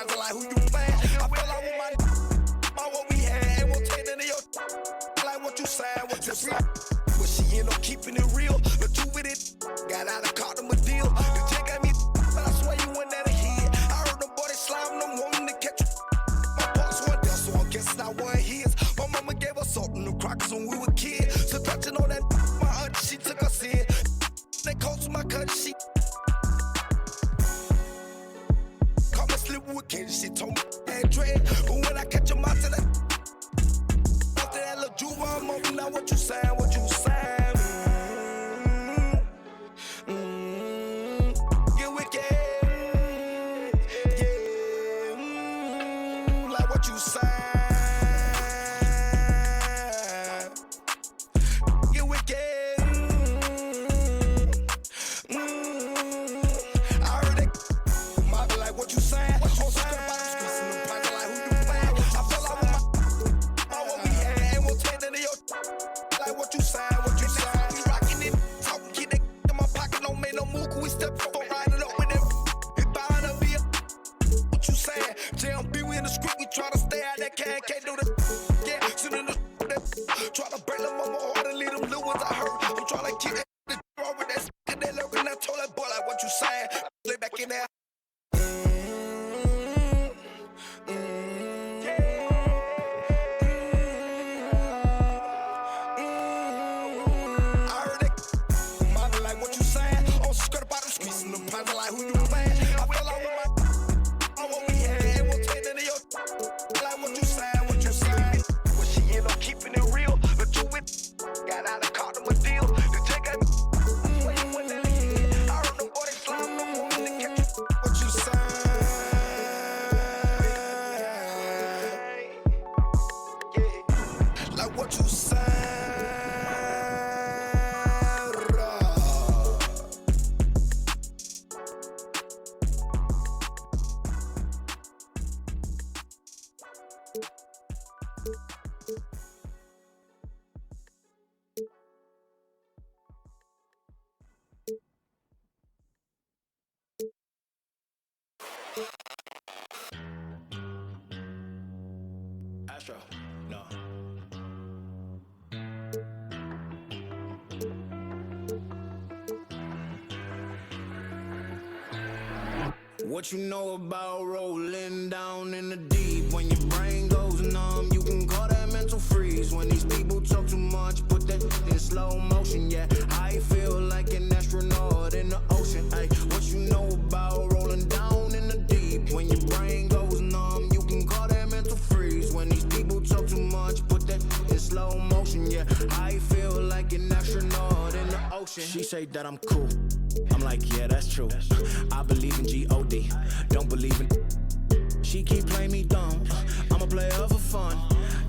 prize like who you playing. I feel like with my what we had, ain't won't take none of your like what you saying, what you saying. But she end up keeping it real. The two with it, got out of caught them a deal. The chick got me, but I swear you went at a hit. I heard the boy they slam them, wanting to catch you. My boss went there, so I guess I wasn't his. My mama gave us salt in the crackers when we were kids. So touching on that, my aunt, she took us in. They coached my cousin, she caught me slipping with Kenji. She told me that dread, but when I catch him out to that, after that little Juba, I'm over now. What you saying? What you saying? Get wicked, yeah. Like what you saying? Get wicked. I heard that. Might be like what you saying? On skirt by the streets and them pockets like who you playing? I feel like with my what we had, ain't won't take none of your like what you saying? What you saying? We rockin' it, talkin', keep that in my pocket, don't make no move. We step up, riding up with it. It bound to be a what you saying? JMB, we in the street, we tryna stay out that can't do the yeah, sit in the that try to break them on my heart and leave them little ones I hurt. I'm tryna keep that over that and they lurking. I told that boy like what you saying? Lay back in there. I heard that. Mommy like what you saying? On skirt by the streets and them pounds like who you playing? I feel like with my what we had, ain't won't take none of your like what you saying? What you saying? But she end up keeping it real. The two with got out of caught them a deal. The chick got when you went that hit. I heard the boy they slam them, wanting to catch you. What you saying? Yeah, like what you saying? Astro, no. What you know about rolling down in the deep? When your brain goes numb, you can call that mental freeze. When these people talk too much, put that in slow motion. Yeah, I feel like an astronaut in the ocean. Ay, what you know about rolling down in the deep? When your brain goes numb, you can call that mental freeze. When these people talk too much, put that in slow motion. Yeah, I feel like an astronaut in the ocean. She say that I'm cool. I'm like, yeah, that's true. I believe in G-O-D, don't believe in. She keep playing me dumb. I'm a player for fun.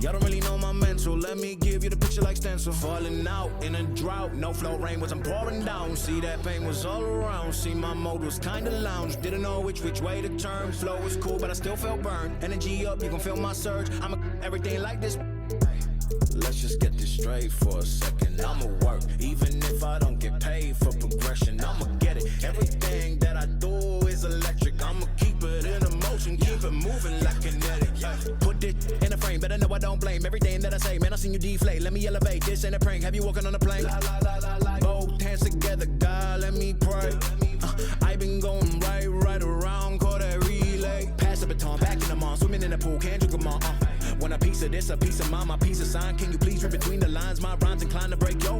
Y'all don't really know my mental. Let me give you the picture like stencil. Falling out in a drought. No flow rain wasn't pouring down. See, that pain was all around. See, my mode was kinda lounge. Didn't know which way to turn. Flow was cool, but I still felt burned. Energy up, you can feel my surge. I'm everything like this. Let's just get this straight for a second. I'ma work, even if I don't get paid for progression. I'ma get it. Everything that I do is electric. I'ma keep it in motion, keep it moving like kinetic. Put it in a frame, better know I don't blame everything that I say. Man, I seen you deflate. Let me elevate. This ain't a prank. Have you walking on a plane? Both hands together, God, let me pray. I been going right around, call that relay. Pass the baton, back in the mall, swimming in the pool, can't drink them all. Want a piece of this, a piece of mine, my piece of sign. Can you please read between the lines? My rhymes inclined to break yo.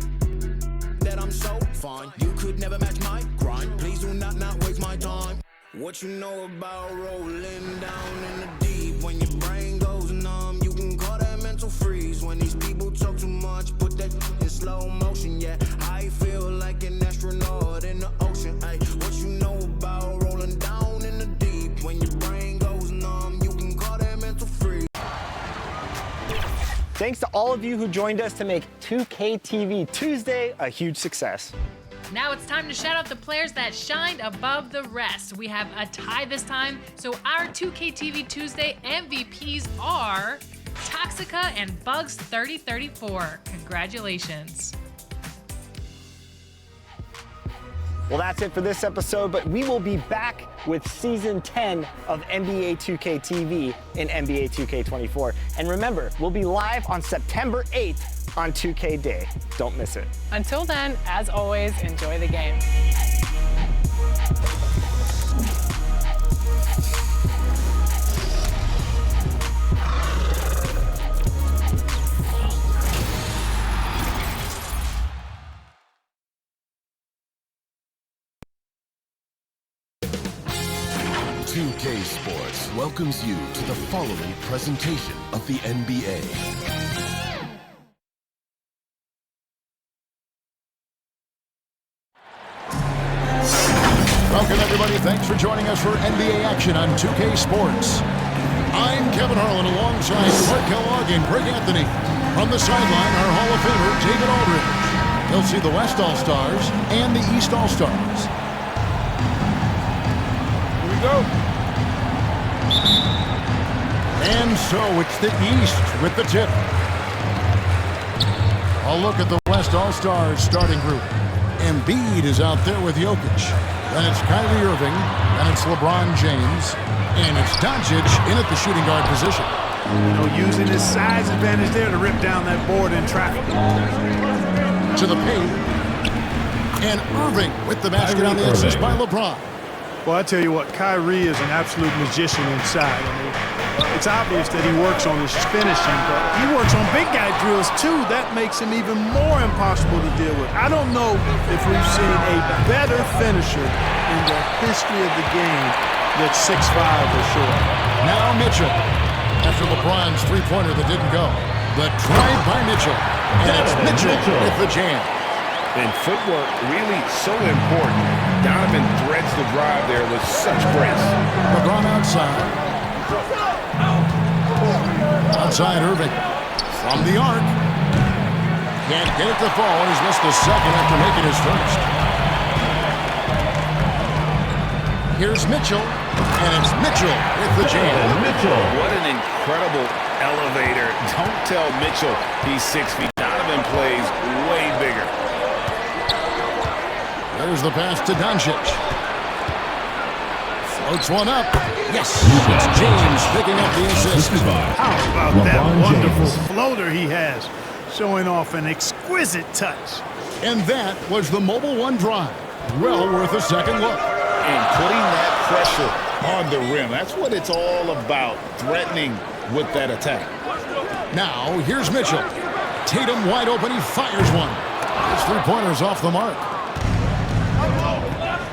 That I'm so fine. You could never match my grind. Please do not waste my time. What you know about rolling down in the deep? When your brain goes numb, you can call that mental freeze. When these people talk too much, put that in slow motion. Yeah, I feel like an astronaut in the ocean. Ay, what you know about rolling down in the deep? When your brain goes numb, you can call that mental freeze. Thanks to all of you who joined us to make 2K Tuesday a huge success. Now it's time to shout out the players that shined above the rest. We have a tie this time, so our 2K Tuesday MVPs are Toxica and Bugs3034. Congratulations. Well, that's it for this episode, but we will be back with Season 10 of NBA 2K TV in NBA 2K24. And remember, we'll be live on September 8th on 2K Day. Don't miss it. Until then, as always, enjoy the game. UK Sports welcomes you to the following presentation of the NBA. Welcome, everybody. Thanks for joining us for NBA action on 2K Sports. I'm Kevin Harlan alongside Mark Kellogg and Greg Anthony. From the sideline, our Hall of Famer, David Aldridge. He'll see the West All-Stars and the East All-Stars. Here we go. And so it's the East with the tip. A look at the West All-Stars starting group. Embiid is out there with Jokic. Then it's Kyrie Irving. Then it's LeBron James. And it's Doncic in at the shooting guard position. You know, using his size advantage there to rip down that board in traffic. To the paint. And Irving with the basket on the assist by LeBron. Well, I tell you what, Kyrie is an absolute magician inside. I mean, it's obvious that he works on his finishing, but he works on big guy drills too. That makes him even more impossible to deal with. I don't know if we've seen a better finisher in the history of the game that's 6'5" or short. Now Mitchell. After LeBron's three-pointer that didn't go. The drive by Mitchell. And it's Mitchell with the jam. And footwork really so important. Donovan threads the drive there with such grace. LeBron outside. Outside Irving. From the arc. Can't get it to fall. He's missed a second after making his first. Here's Mitchell. And it's Mitchell with the jam. Mitchell. What an incredible elevator. Don't tell Mitchell he's 6 feet. Donovan plays way bigger. There's the pass to Doncic. Floats one up. Yes, it's James picking up the assist. How about that wonderful floater he has, showing off an exquisite touch. And that was the Mobile One drive. Well worth a second look. And putting that pressure on the rim. That's what it's all about, threatening with that attack. Now, here's Mitchell. Tatum wide open. He fires one. His three-pointer's off the mark.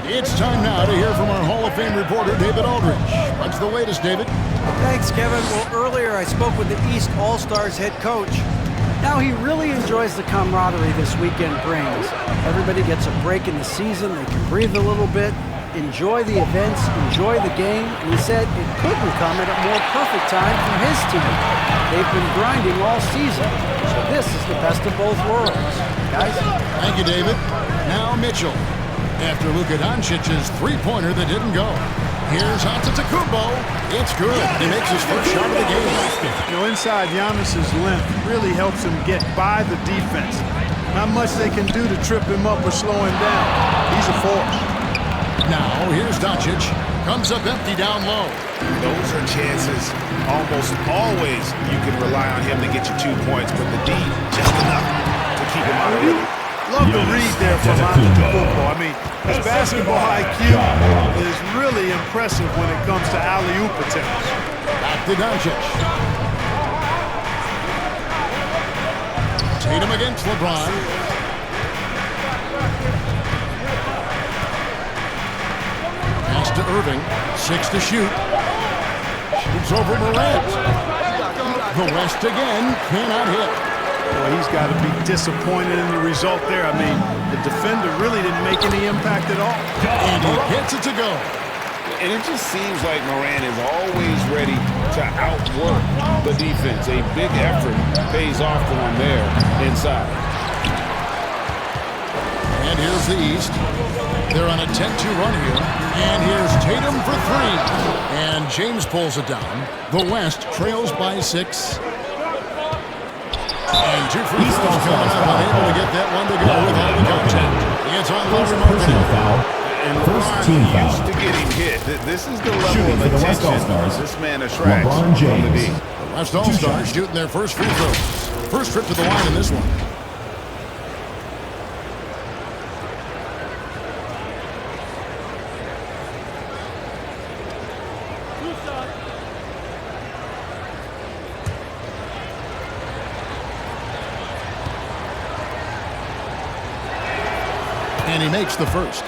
It's time now to hear from our Hall of Fame reporter, David Aldridge. What's the latest, David? Thanks, Kevin. Well, earlier I spoke with the East All-Stars head coach. Now he really enjoys the camaraderie this weekend brings. Everybody gets a break in the season. They can breathe a little bit, enjoy the events, enjoy the game. And he said it couldn't come at a more perfect time for his team. They've been grinding all season, so this is the best of both worlds. Guys? Thank you, David. Now Mitchell. After Luka Doncic's three-pointer that didn't go. Here's Antetokounmpo. It's good. He makes his first shot of the game. You know, inside, Giannis's length really helps him get by the defense. Not much they can do to trip him up or slow him down. He's a force. Now, here's Doncic. Comes up empty down low. Those are chances. Almost always you can rely on him to get you 2 points, but the D, just enough to keep him out of it. Love the read there from Antetokounmpo. I mean, his basketball IQ is really impressive when it comes to alley-oop attempts. Back to Doncic. Tatum against LeBron. Pass to Irving. 6 to shoot. Shoots over Morant. The West again cannot hit. Well, he's got to be disappointed in the result there. I mean, the defender really didn't make any impact at all. And he gets it to go. And it just seems like Morant is always ready to outwork the defense. A big effort pays off for him there inside. And here's the East. They're on a 10-2 run here. And here's Tatum for three. And James pulls it down. The West trails by 6. And 2 free throws coming up, unable to get that one to go with all the contact. that's on First Lauri personal Markkanen. foul. And First LeBron team used foul. to getting hit. This is the level Shooting of for the West attention All-Stars, this man attracts LeBron from the James. D. The West All-Stars shooting their first free throws. First trip to the line in this one. And he makes the first.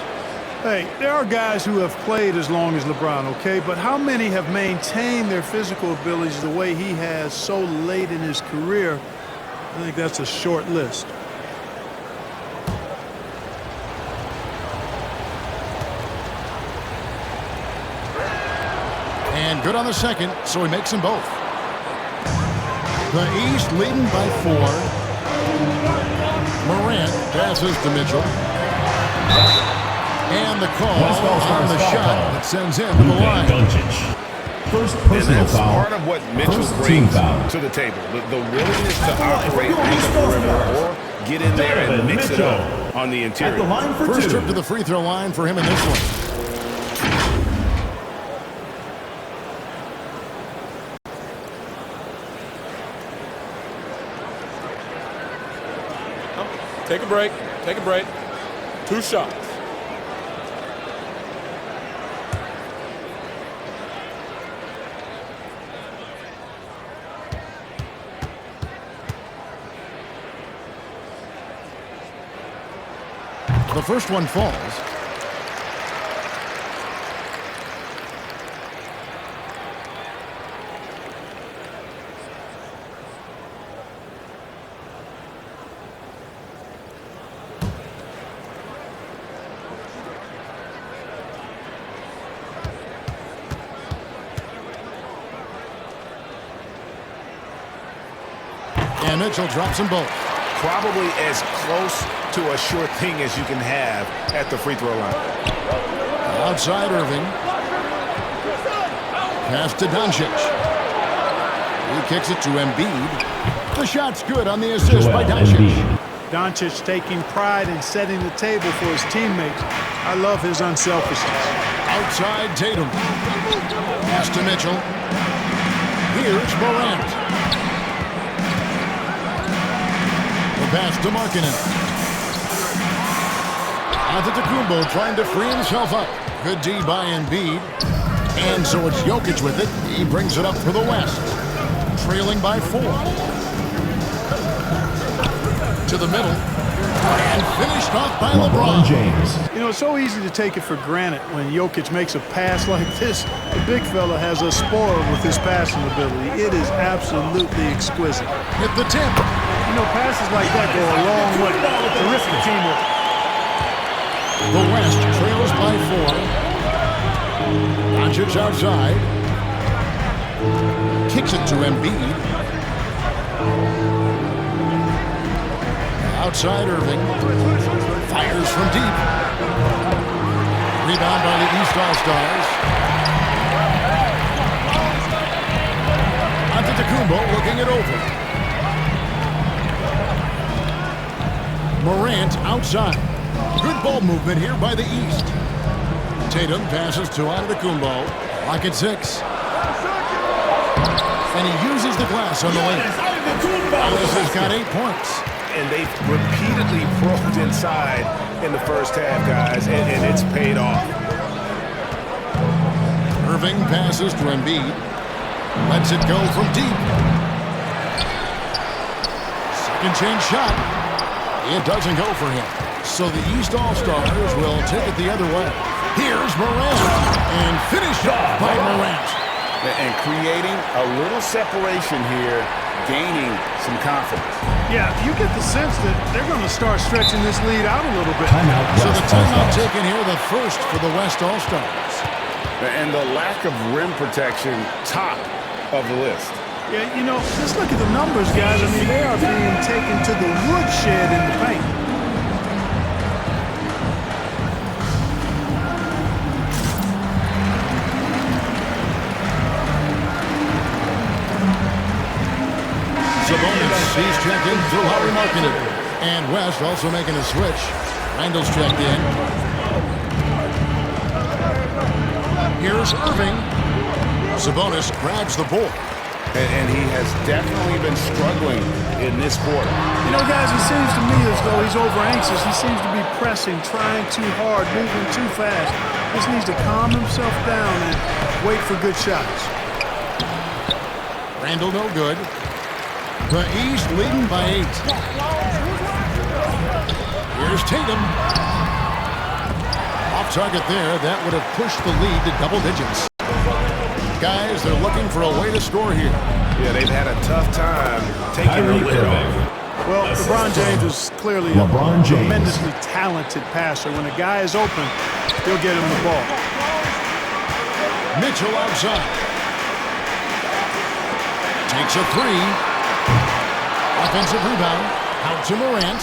Hey, there are guys who have played as long as LeBron, okay? But how many have maintained their physical abilities the way he has so late in his career? I think that's a short list. And good on the second, so he makes them both. The East leading by 4. Morant passes to Mitchell. And the call on the shot that sends him to the line. First And personal that's foul. part of what Mitchell First team brings foul. to the table. The willingness to operate on the perimeter or get in there and mix it up on the interior. First trip to the free throw line for him in this one. Take a break. Take a break. 2 shots. The first one falls. And Mitchell drops them both. Probably as close to a sure thing as you can have at the free throw line. Outside Irving. Pass to Doncic. He kicks it to Embiid. The shot's good on the assist by Doncic. Doncic taking pride in setting the table for his teammates. I love his unselfishness. Outside Tatum. Pass to Mitchell. Here's Morant. The pass to Markkanen. Antetokounmpo trying to free himself up. Good D by Embiid. And so it's Jokic with it. He brings it up for the West. Trailing by 4. To the middle. And finished off by LeBron. James. You know, it's so easy to take it for granted when Jokic makes a pass like this. The big fella has us spoiled with his passing ability. It is absolutely exquisite. Hit the tip. You know, passes like that go a long way. Terrific teamwork. The West trails by 4. Doncic outside. Kicks it to Embiid. Outside Irving. Fires from deep. Rebound by the East All-Stars. Antetokounmpo looking it over. Morant outside. Good ball movement here by the East. Tatum passes to Antetokounmpo. Lock at 6. And he uses the glass on the lane. Dallas has got 8 points. And they've repeatedly probed inside in the first half, guys, and it's paid off. Irving passes to Embiid. Lets it go from deep. Second chance shot. It doesn't go for him. So the East All-Stars will take it the other way. Here's Morant. And finished off by Morant. And creating a little separation here, gaining some confidence. Yeah, you get the sense that they're going to start stretching this lead out a little bit. So the timeout taken here, the first for the West All-Stars. And the lack of rim protection, top of the list. Yeah, you know, just look at the numbers, guys. I mean, they are being taken to the woodshed in the paint. Sabonis, he's checked in for Lauri Markkanen. And West also making a switch. Randall's checked in. Here's Irving. Sabonis grabs the ball. And he has definitely been struggling in this quarter. You know, guys, it seems to me as though he's over anxious. He seems to be pressing, trying too hard, moving too fast. Just needs to calm himself down and wait for good shots. Randall no good. The East leading by 8. Here's Tatum. Off target there. That would have pushed the lead to double digits. Guys, they're looking for a way to score here. Yeah, they've had a tough time taking the lid off. Well, LeBron James is clearly a tremendously talented passer. When a guy is open, he'll get him the ball. Mitchell outside. Takes a 3. Offensive rebound. Out to Morant.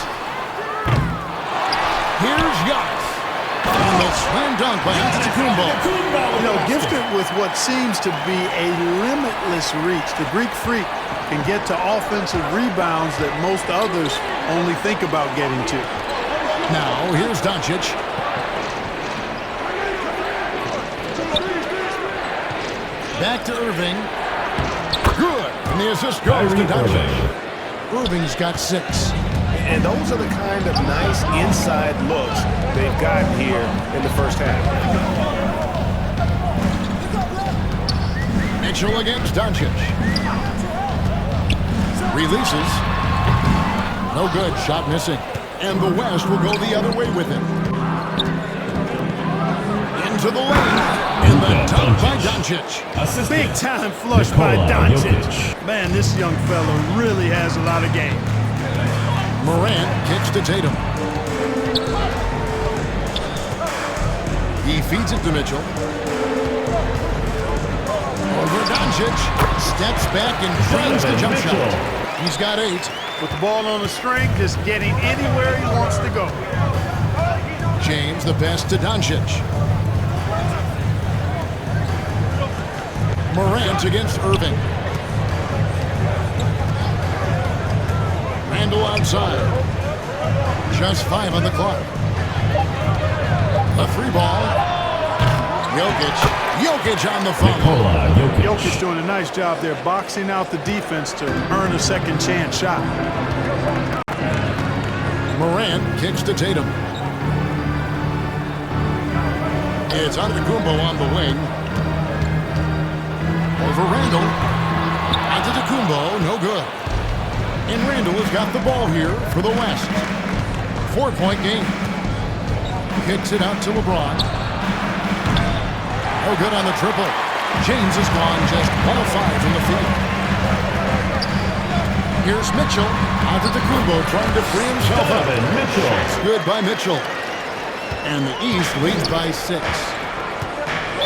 Here's Giannis. And the slam dunk by Antetokounmpo. You know, gifted with what seems to be a limitless reach. The Greek Freak can get to offensive rebounds that most others only think about getting to. Now, here's Doncic. Back to Irving. Good. And the assist goes to Doncic. Irving's got 6. And those are the kind of nice inside looks they've gotten here in the first half. Mitchell against Doncic. Releases. No good. Shot missing. And the West will go the other way with it. Into the lane. And the dunk by Doncic. Big time flush by Doncic. Man, this young fella really has a lot of game. Morant kicks to Tatum. He feeds it to Mitchell. Over Doncic. Steps back and drains the jump shot. He's got 8. With the ball on the string, just getting anywhere he wants to go. James the pass to Doncic. Morant against Irving. Randall outside. Just 5 on the clock. A 3 ball. Jokic on the foul. Jokic doing a nice job there, boxing out the defense to earn a second chance shot. Morant kicks to Tatum. It's Antetokounmpo on the wing. Over Randall. Antetokounmpo, no good. And Randall has got the ball here for the West. 4-point game. Kicks it out to LeBron. No good on the triple. James is gone just 1 of 5 from the field. Here's Mitchell. Antetokounmpo trying to free himself up. It's good by Mitchell. And the East leads by 6.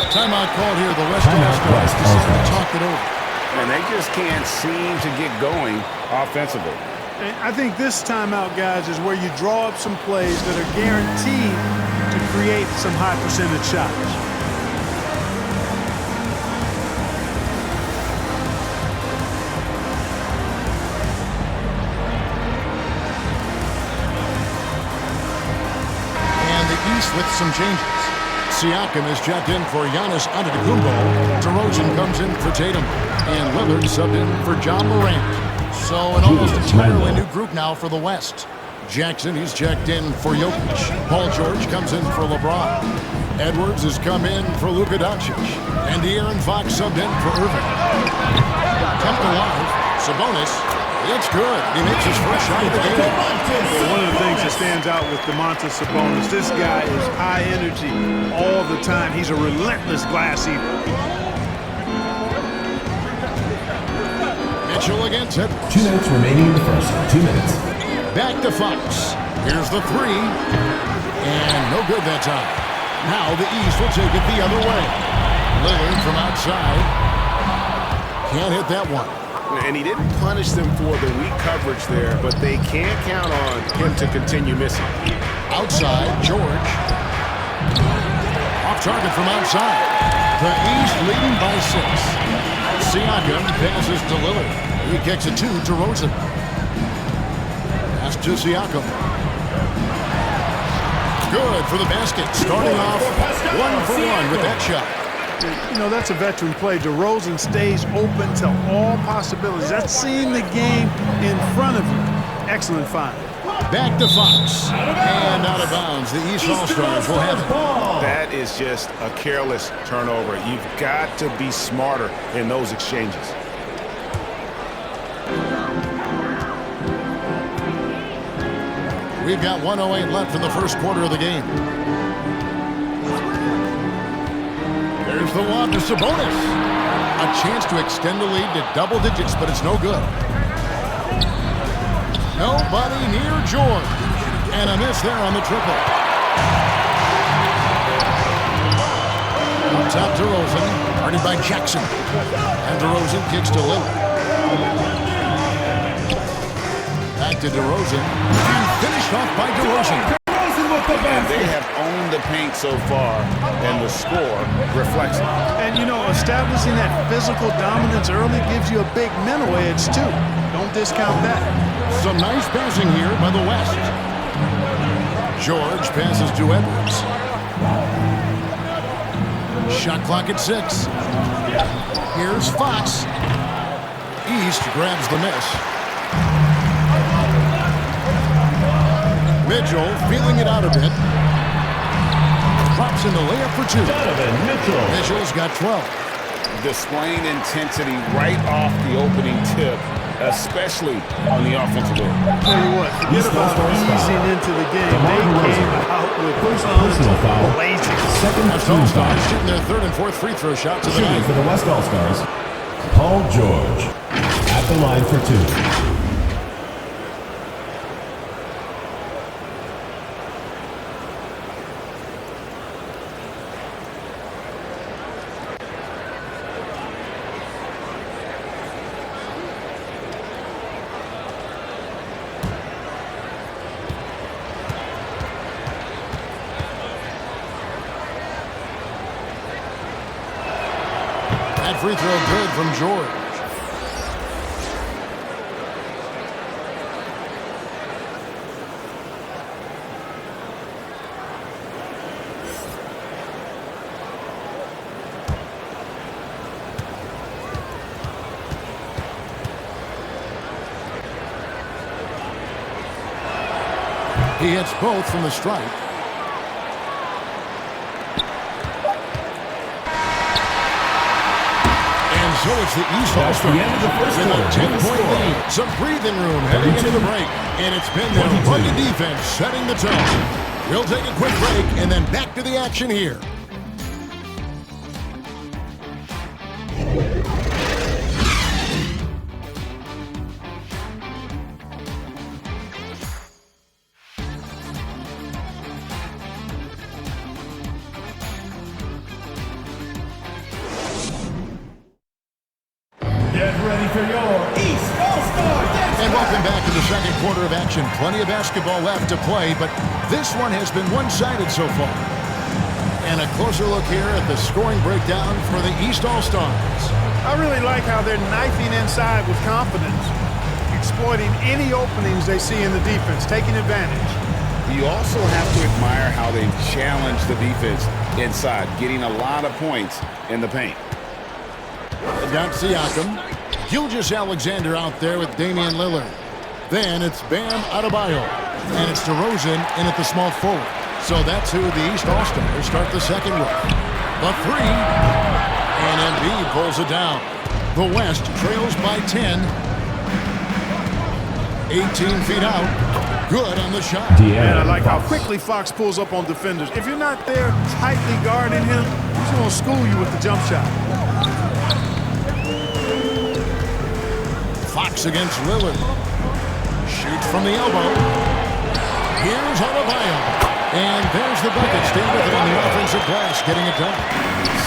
Timeout called here. The West All-Stars decide to talk it over. And they just can't seem to get going offensively. And I think this timeout, guys, is where you draw up some plays that are guaranteed to create some high percentage shots. And the East with some changes. Siakam is checked in for Giannis Antetokounmpo. DeRozan comes in for Tatum. And Lillard subbed in for John Morant. So an almost entirely new group now for the West. Jackson, he's checked in for Jokic. Paul George comes in for LeBron. Edwards has come in for Luka Doncic. And De'Aaron Fox subbed in for Irving. Kept alive. Sabonis. It's good. He makes his first shot of the game. Well, one of the things that stands out with Domantas Sabonis, this guy is high energy all the time. He's a relentless glass eater. Mitchell against it. 2 minutes remaining in the first. 2 minutes. Back to Fox. Here's the 3. And no good that time. Now the East will take it the other way. Lillard from outside. Can't hit that one. And he didn't punish them for the weak coverage there, but they can't count on him to continue missing. Outside, George. Off target from outside. The East leading by 6. Siakam passes to Lillard. He kicks it to DeRozan. Pass to Siakam. good for the basket. Starting off 1 for 1 with that shot. You know, that's a veteran play. DeRozan stays open to all possibilities. That's seeing the game in front of you. Excellent find. Back to Fox. And out of bounds. The East All-Stars will have it. That is just a careless turnover. You've got to be smarter in those exchanges. We've got 1:08 left in the first quarter of the game. There's the lob to Sabonis. A chance to extend the lead to double digits, but it's no good. Nobody near George. And a miss there on the triple. Up top, DeRozan, guarded by Jackson. And DeRozan kicks to Lillard. Back to DeRozan. And finished off by DeRozan. And they have owned the paint so far, and the score reflects it. And, you know, establishing that physical dominance early gives you a big mental edge, too. Don't discount that. Some nice passing here by the West. George passes to Edwards. Shot clock at 6. Here's Fox. East grabs the miss. Mitchell feeling it out a bit. Drops in the layup for 2. Mitchell's got 12. Displaying intensity right off the opening tip, especially on the offensive end. Tell you what, forget about easing into the game. They came out with personal foul. blazing. West All-Stars shooting their 3rd and 4th free throw shots of the night. For the West All-Stars, Paul George at the line for 2. That free throw good from George. He hits both from the stripe. So it's the East All-Stars with a 10-point lead. Some breathing room heading into the break. And it's been their rugged defense setting the tone. We'll take a quick break and then back to the action here. Get ready for your East All-Stars. And welcome back to the second quarter of action. Plenty of basketball left to play, but this one has been one-sided so far. And a closer look here at the scoring breakdown for the East All-Stars. I really like how they're knifing inside with confidence, exploiting any openings they see in the defense, taking advantage. You also have to admire how they challenge the defense inside, getting a lot of points in the paint. Got Siakam. Gilgeous-Alexander out there with Damian Lillard. Then it's Bam Adebayo. And it's DeRozan in at the small forward. So that's who the East All-Stars start the second with. The 3. And Embiid pulls it down. The West trails by 10. 18 feet out. Good on the shot. And I like how quickly Fox pulls up on defenders. If you're not there tightly guarding him, he's going to school you with the jump shot. Fox against Lillard. Shoots from the elbow. Here's Adebayo. And there's the bucket. Stay with it on the offensive glass, getting it done.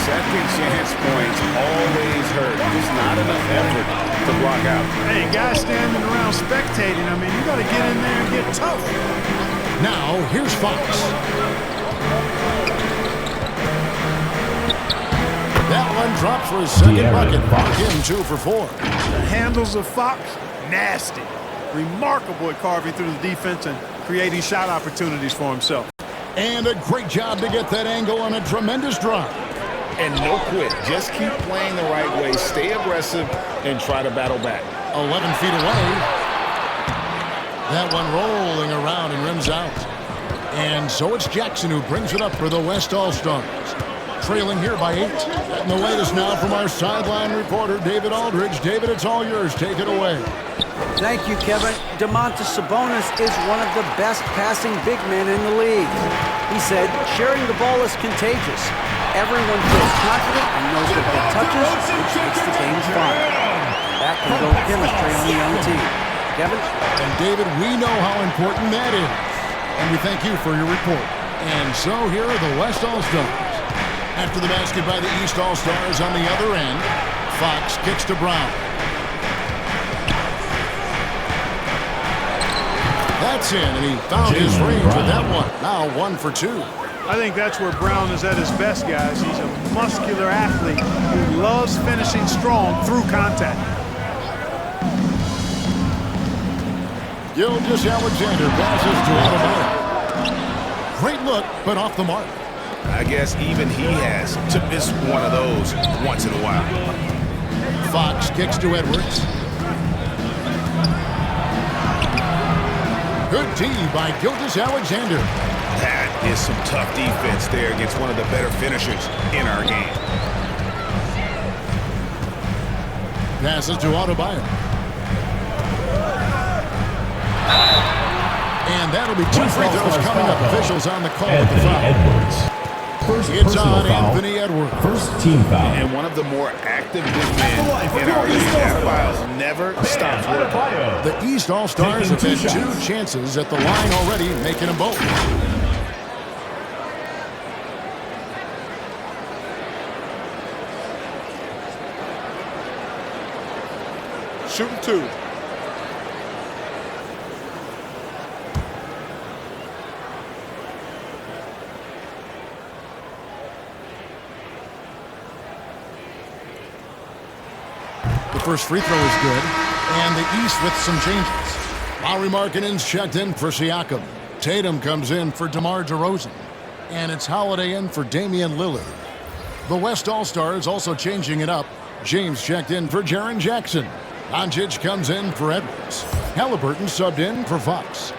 Second chance points always hurt. Just not enough effort to block out. Hey, guys standing around spectating, I mean, you got to get in there and get tough. Now, here's Fox. That one dropped for his second bucket. Mark him 2 for 4. The handles of Fox, nasty. Remarkable at carving through the defense and creating shot opportunities for himself. And a great job to get that angle on a tremendous drop. And no quit. Just keep playing the right way. Stay aggressive and try to battle back. 11 feet away. That one rolling around and rims out. And so it's Jackson who brings it up for the West All-Stars. Trailing here by 8. Getting the latest now from our sideline reporter, David Aldridge. David, it's all yours. Take it away. Thank you, Kevin. Domantas Sabonis is one of the best passing big men in the league. He said, sharing the ball is contagious. Everyone feels confident and knows that the touches, which makes the game fun. That can build chemistry on the young team. Kevin? And David, we know how important that is. And we thank you for your report. And so here are the West All-Stars. After the basket by the East All-Stars on the other end, Fox kicks to Brown. That's in, and he found his range with that one. Now 1 for 2. I think that's where Brown is at his best, guys. He's a muscular athlete who loves finishing strong through contact. Gilgeous-Alexander passes to Adebayo. Great look, but off the mark. I guess even he has to miss one of those once in a while. Fox kicks to Edwards. Good D by Gilgeous-Alexander. That is some tough defense there against one of the better finishers in our game. Passes to Adebayo. And that'll be 2 free throws coming up. Officials on the call at the foul. Edwards. It's on Anthony Edwards. First team foul. And one of the more active big men in our league. Adebayo never stops working. The East All-Stars have had 2 chances at the line already, making them both. Shooting 2. The first free throw is good, and the East with some changes. Lauri Markkanen's checked in for Siakam. Tatum comes in for DeMar DeRozan, and it's Holiday in for Damian Lillard. The West All-Stars also changing it up. James checked in for Jaren Jackson. Doncic comes in for Edwards. Halliburton subbed in for Fox.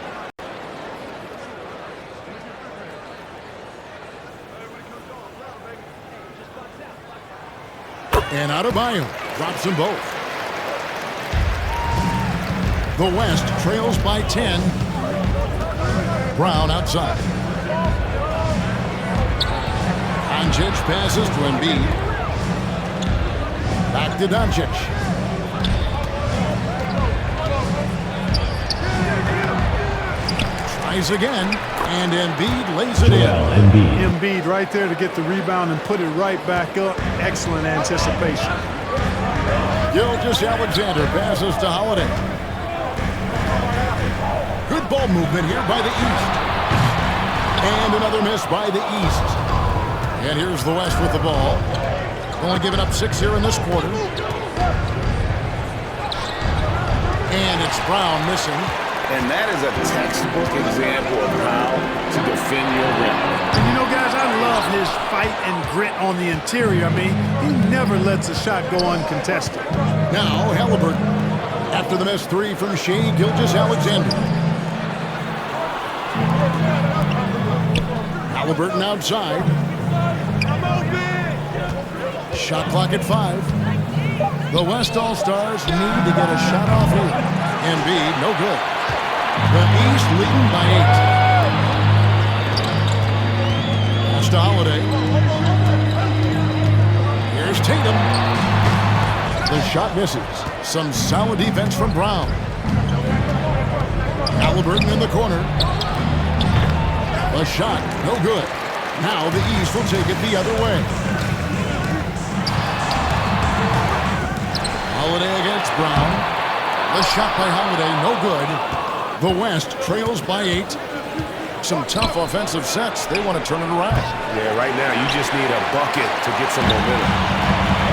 And Adebayo drops them both. The West trails by 10. Brown outside. Doncic passes to Embiid. Back to Doncic. Tries again, and Embiid lays it in. Embiid right there to get the rebound and put it right back up. Excellent anticipation. Gilgeous-Alexander passes to Holiday. Good ball movement here by the East. And another miss by the East. And here's the West with the ball. Only giving up 6 here in this quarter. And it's Brown missing. And that is a textbook example of how to defend your rim. And you know, guys, I love his fight and grit on the interior. I mean, he never lets a shot go uncontested. Now Halliburton. After the missed 3 from Shai Gilgeous-Alexander. Halliburton outside. Shot clock at 5. The West All-Stars need to get a shot off here. Embiid, no good. The East leading by 8. Pass to Holiday. Here's Tatum. The shot misses. Some solid defense from Brown. Halliburton in the corner. The shot, no good. Now the East will take it the other way. Holiday against Brown. The shot by Holiday, no good. The West trails by 8. Some tough offensive sets. They want to turn it around. Yeah, right now you just need a bucket to get some momentum.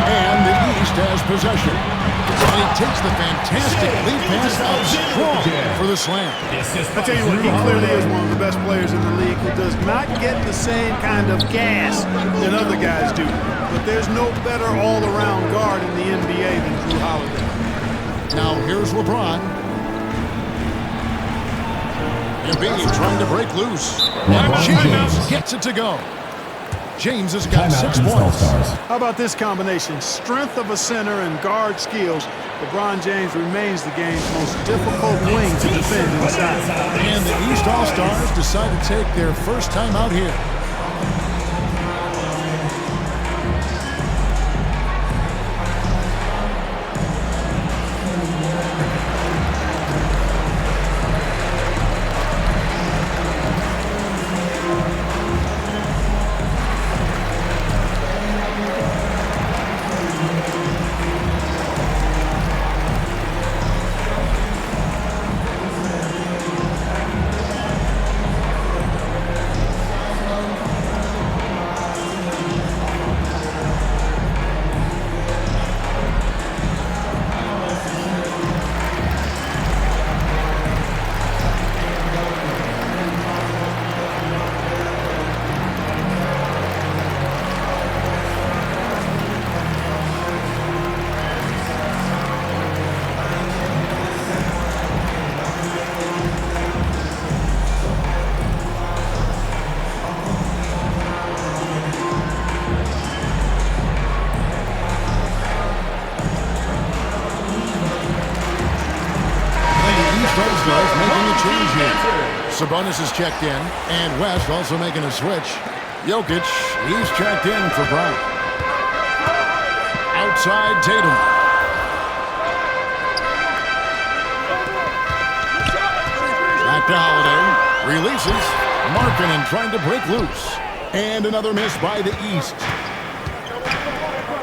And the East East has possession. And he takes the fantastic lead pass out strong for the slam. I tell you what, he clearly is one of the best players in the league who does not get the same kind of gas than other guys do. But there's no better all-around guard in the NBA than Drew Holiday. Now here's LeBron. Embiid trying to break loose. And James gets it to go. James has got 6 points. How about this combination? Strength of a center and guard skills. LeBron James remains the game's most difficult wing to defend inside. And the East All-Stars decide to take their first time out here. Making a change here. Sabonis is checked in, and West also making a switch. Jokic, he's checked in for Brown. Outside Tatum. Back to Holiday. Releases. Markkanen trying to break loose. And another miss by the East.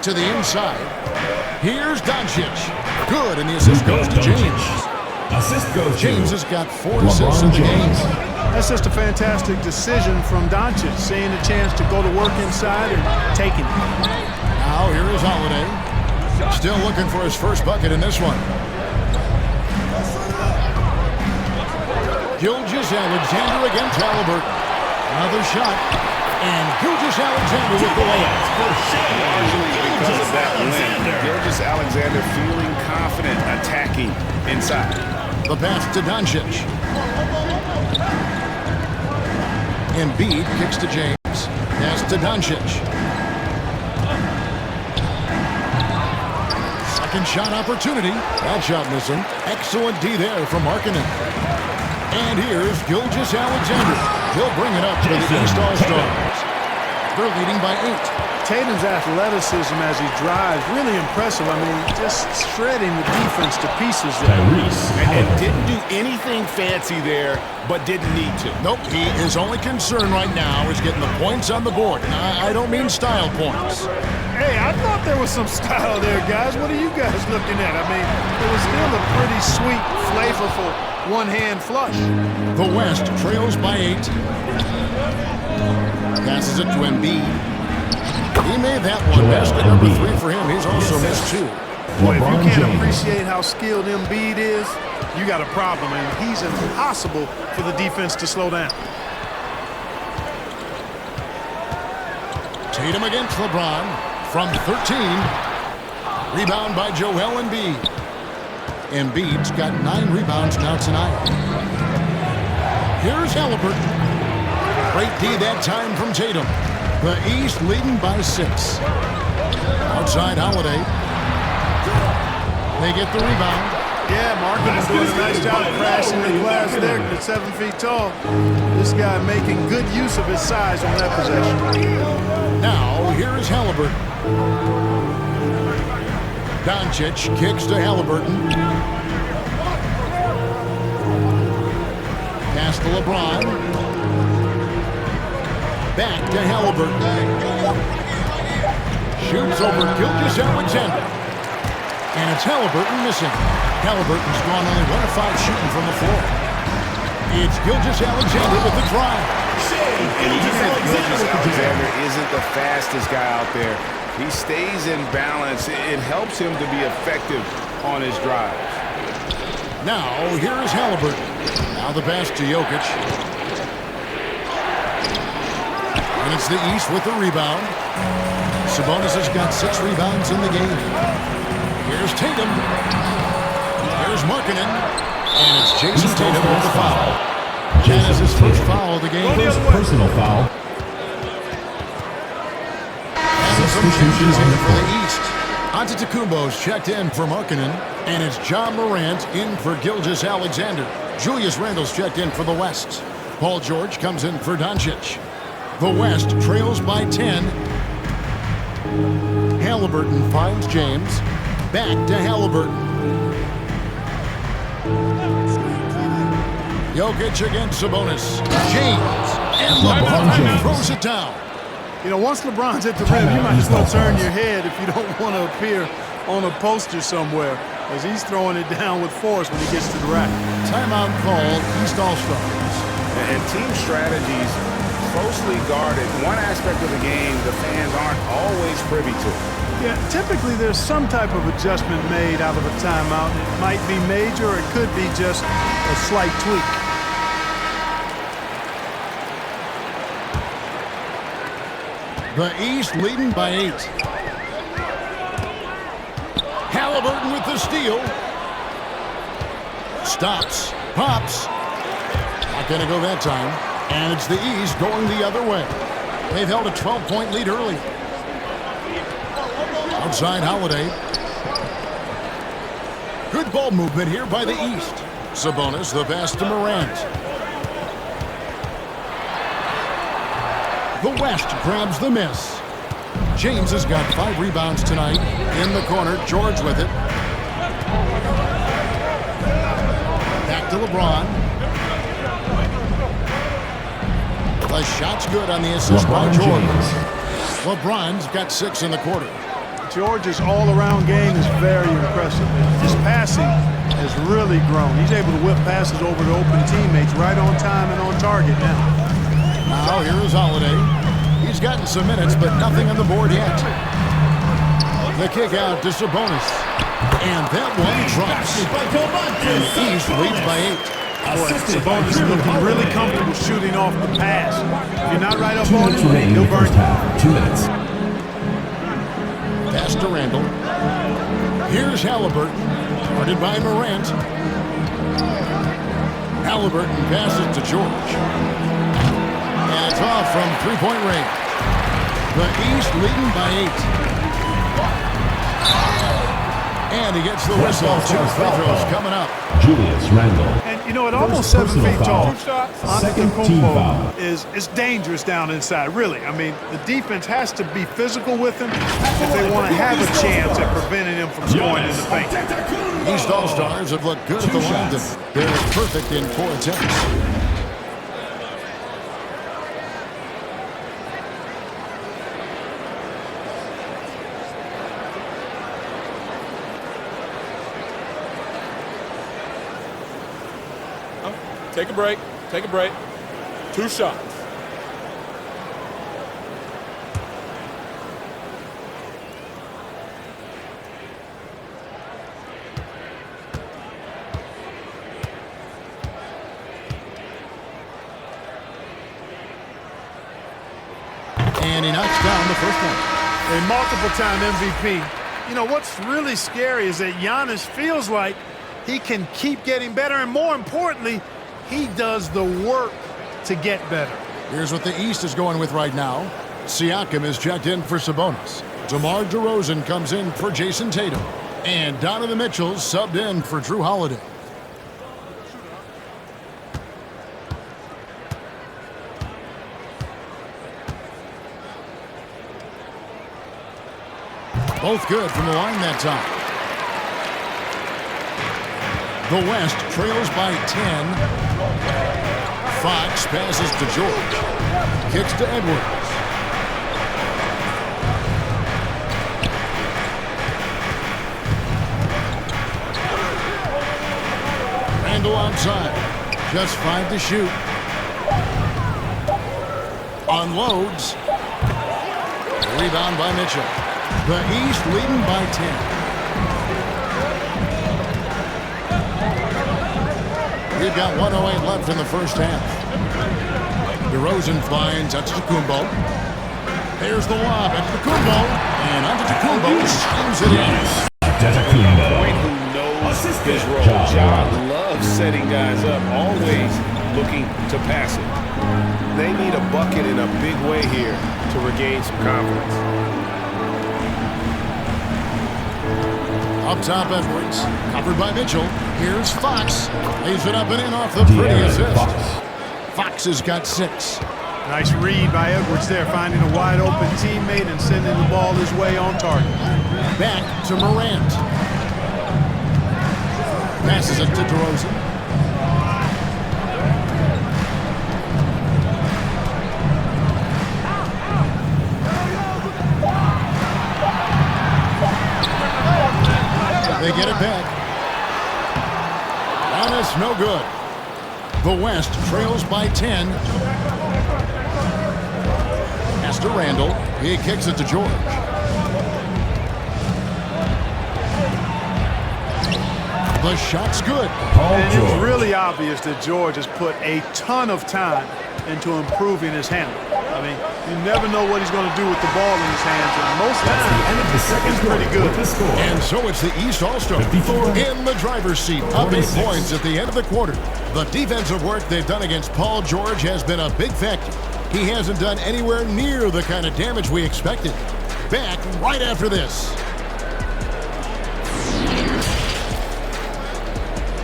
To the inside. Here's Doncic. Good, and the assist goes to James. Assist goes James has got 4 assists in the game. That's just a fantastic decision from Doncic, seeing a chance to go to work inside and taking it. Now here is Holiday. Still looking for his first bucket in this one. Gilgeous-Alexander against Halliburton. Another shot. And Gilgeous-Alexander with the layup. Largely because of that win. Gilgeous-Alexander feeling confident attacking inside. The pass to Doncic. Embiid kicks to James. Pass to Doncic. Second shot opportunity. That shot missing. Excellent D there from Markkanen. And here's Gilgeous-Alexander. He'll bring it up to the East All-Stars. They're leading by 8. Tatum's athleticism as he drives, really impressive. I mean, just shredding the defense to pieces there. And didn't do anything fancy there, but didn't need to. Nope, his only concern right now is getting the points on the board. And I don't mean style points. Hey, I thought there was some style there, guys. What are you guys looking at? I mean, it was still a pretty sweet, flavorful one-hand flush. The West trails by 8. Passes it to Embiid. He made that one. Basket number 3 for him. He's also missed 2. Boy, if you can't appreciate how skilled Embiid is, you got a problem, and he's impossible for the defense to slow down. Tatum against LeBron from 13. Rebound by Joel Embiid. Embiid's got 9 rebounds now tonight. Here's Halliburton. Great D that time from Tatum. The East leading by 6. Outside Holiday. They get the rebound. Yeah, Markkanen doing a nice job crashing the glass there at 7 feet tall. This guy making good use of his size on that possession. Now, here is Halliburton. Doncic kicks to Halliburton. Pass to LeBron. Back to Halliburton. Shoots over Gilgeous-Alexander. And it's Halliburton missing. Halliburton's gone only 1 of 5 shooting from the floor. It's Gilgeous-Alexander with the drive. And even if Gilgeous-Alexander isn't the fastest guy out there, He stays in balance. It helps him to be effective on his drives. Now, here is Halliburton. Now the pass to Jokic. And it's the East with the rebound. Sabonis has got 6 rebounds in the game. Here's Tatum. Here's Markkanen. And it's Jason Tatum with the foul. That is his first foul of the game. First personal foul. And some changes in for the East. Antetokounmpo's checked in for Markkanen. And it's John Morant in for Gilgeous-Alexander. Julius Randle's checked in for the West. Paul George comes in for Doncic. The West trails by 10. Halliburton finds James. Back to Halliburton. Jokic against Sabonis. James. And LeBron throws it down. You know, once LeBron's at the rim, you might as well turn your head if you don't want to appear on a poster somewhere, as he's throwing it down with force when he gets to the rack. Timeout called East All-Stars. And team strategies closely guarded. One aspect of the game the fans aren't always privy to. Yeah, typically there's some type of adjustment made out of a timeout. It might be major or it could be just a slight tweak. The East leading by 8. Halliburton with the steal. Stops. Pops. Not going to go that time. And it's the East going the other way. They've held a 12-point lead early. Outside Holiday. Good ball movement here by the East. Sabonis, the pass to Morant. The West grabs the miss. James has got 5 rebounds tonight. In the corner, George with it. Back to LeBron. The shot's good on the assist by George. LeBron's got 6 in the quarter. George's all-around game is very impressive. His passing has really grown. He's able to whip passes over to open teammates right on time and on target now. Now here is Holiday. He's gotten some minutes, but nothing on the board yet. The kick out to Sabonis. And that one drops. And the East leads by 8. Boy, Sabonis is looking really comfortable shooting off the pass. If you're not right up on him, he'll burn you. 2 minutes. Pass to Randle. Here's Halliburton. Guarded by Morant. Halliburton passes to George. And it's off from 3-point range. The East leading by 8. And he gets the whistle. 2 free throws coming up. Julius Randle. And you know, at almost 7 feet tall, Second team foul. is dangerous down inside, really. I mean, the defense has to be physical with him if they want to have a chance at preventing him from scoring in the paint. East All-Stars have looked good at the line. They're perfect in 4 attempts. Take a break. Take a break. 2 shots. And he knocks down the first one. A multiple-time MVP. You know, what's really scary is that Giannis feels like he can keep getting better, and more importantly, he does the work to get better. Here's what the East is going with right now. Siakam is checked in for Sabonis. DeMar DeRozan comes in for Jason Tatum. And Donovan Mitchell's subbed in for Drew Holiday. Both good from the line that time. The West trails by 10. Fox passes to George. Kicks to Edwards. Randle outside. Just 5 to shoot. Unloads. Rebound by Mitchell. The East leading by 10. We've got 1:08 left in the first half. DeRozan finds Antetokounmpo. There's the lob. Antetokounmpo. And Antetokounmpo slams it in. Point who knows his role. Ja loves setting guys up, always looking to pass it. They need a bucket in a big way here to regain some confidence. Up top, Edwards. Covered by Mitchell. Here's Fox. Lays it up and in off the pretty assist. Fox has got 6. Nice read by Edwards there, finding a wide open teammate and sending the ball his way on target. Back to Morant. Passes it to DeRozan. They get it back. Giannis, no good. The West trails by 10. Pass to Randall. He kicks it to George. The shot's good. And it's really obvious that George has put a ton of time into improving his handle. I mean, you never know what he's going to do with the ball in his hands, and most times it's pretty good. And so it's the East All-Star in the driver's seat, up 8 points at the end of the quarter. The defensive work they've done against Paul George has been a big factor. He hasn't done anywhere near the kind of damage we expected. Back right after this.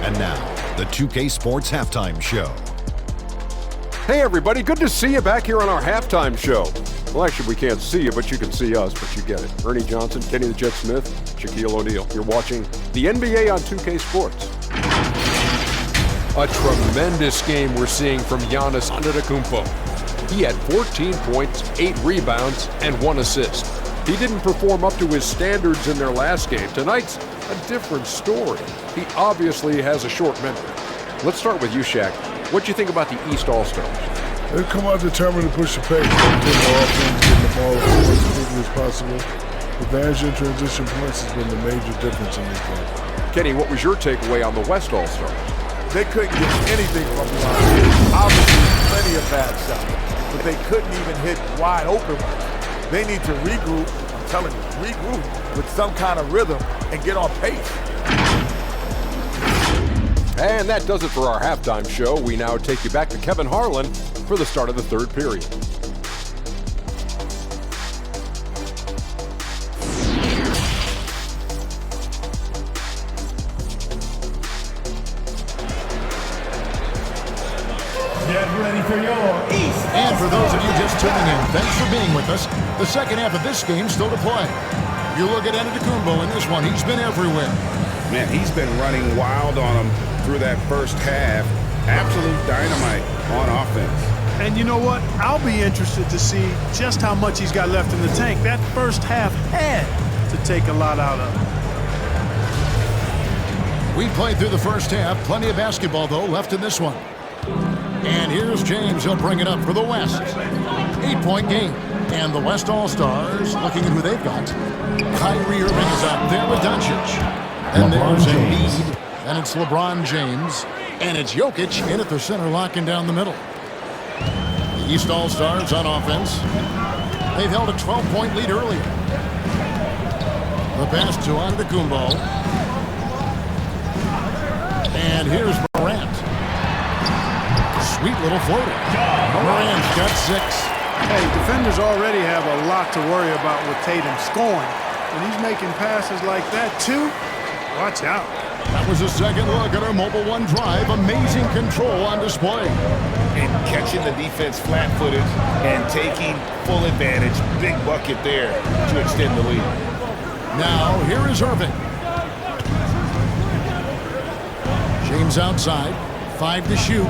And now, the 2K Sports Halftime Show. Hey everybody, good to see you back here on our halftime show. Well, actually we can't see you, but you can see us, but you get it. Ernie Johnson, Kenny the Jet Smith, Shaquille O'Neal. You're watching the NBA on 2K Sports. A tremendous game we're seeing from Giannis Antetokounmpo. He had 14 points, 8 rebounds, and 1 assist. He didn't perform up to his standards in their last game. Tonight's a different story. He obviously has a short memory. Let's start with you, Shaq. What do you think about the East All-Stars? They've come out determined to push the pace, getting the offense, getting the ball as quickly as possible. Advantage in transition points has been the major difference in this game. Kenny, what was your takeaway on the West All-Stars? They couldn't get anything from the line. Obviously, plenty of bad shots, but they couldn't even hit wide open ones. They need to regroup, I'm telling you, regroup with some kind of rhythm and get on pace. And that does it for our halftime show. We now take you back to Kevin Harlan for the start of the third period. Get ready for your East. And for those of you just tuning in, thanks for being with us. The second half of this game still to play. You look at Antetokounmpo in this one, he's been everywhere. Man, he's been running wild on him through that first half. Absolute dynamite on offense. And you know what? I'll be interested to see just how much he's got left in the tank. That first half had to take a lot out of him. We played through the first half. Plenty of basketball, though, left in this one. And here's James. He'll bring it up for the West. 8-point game. And the West All-Stars, looking at who they've got. Kyrie Irving is out there with Doncic. And there's Embiid. And it's LeBron James. And it's Jokic in at the center, locking down the middle. The East All-Stars on offense. They've held a 12-point lead earlier. The pass to Antetokounmpo. And here's Morant. Sweet little floater. Morant's got 6. Hey, defenders already have a lot to worry about with Tatum scoring. When he's making passes like that, too, watch out. That was a second look at our Mobile One drive. Amazing control on display. And catching the defense flat-footed and taking full advantage. Big bucket there to extend the lead. Now, here is Irving. James outside. 5 to shoot.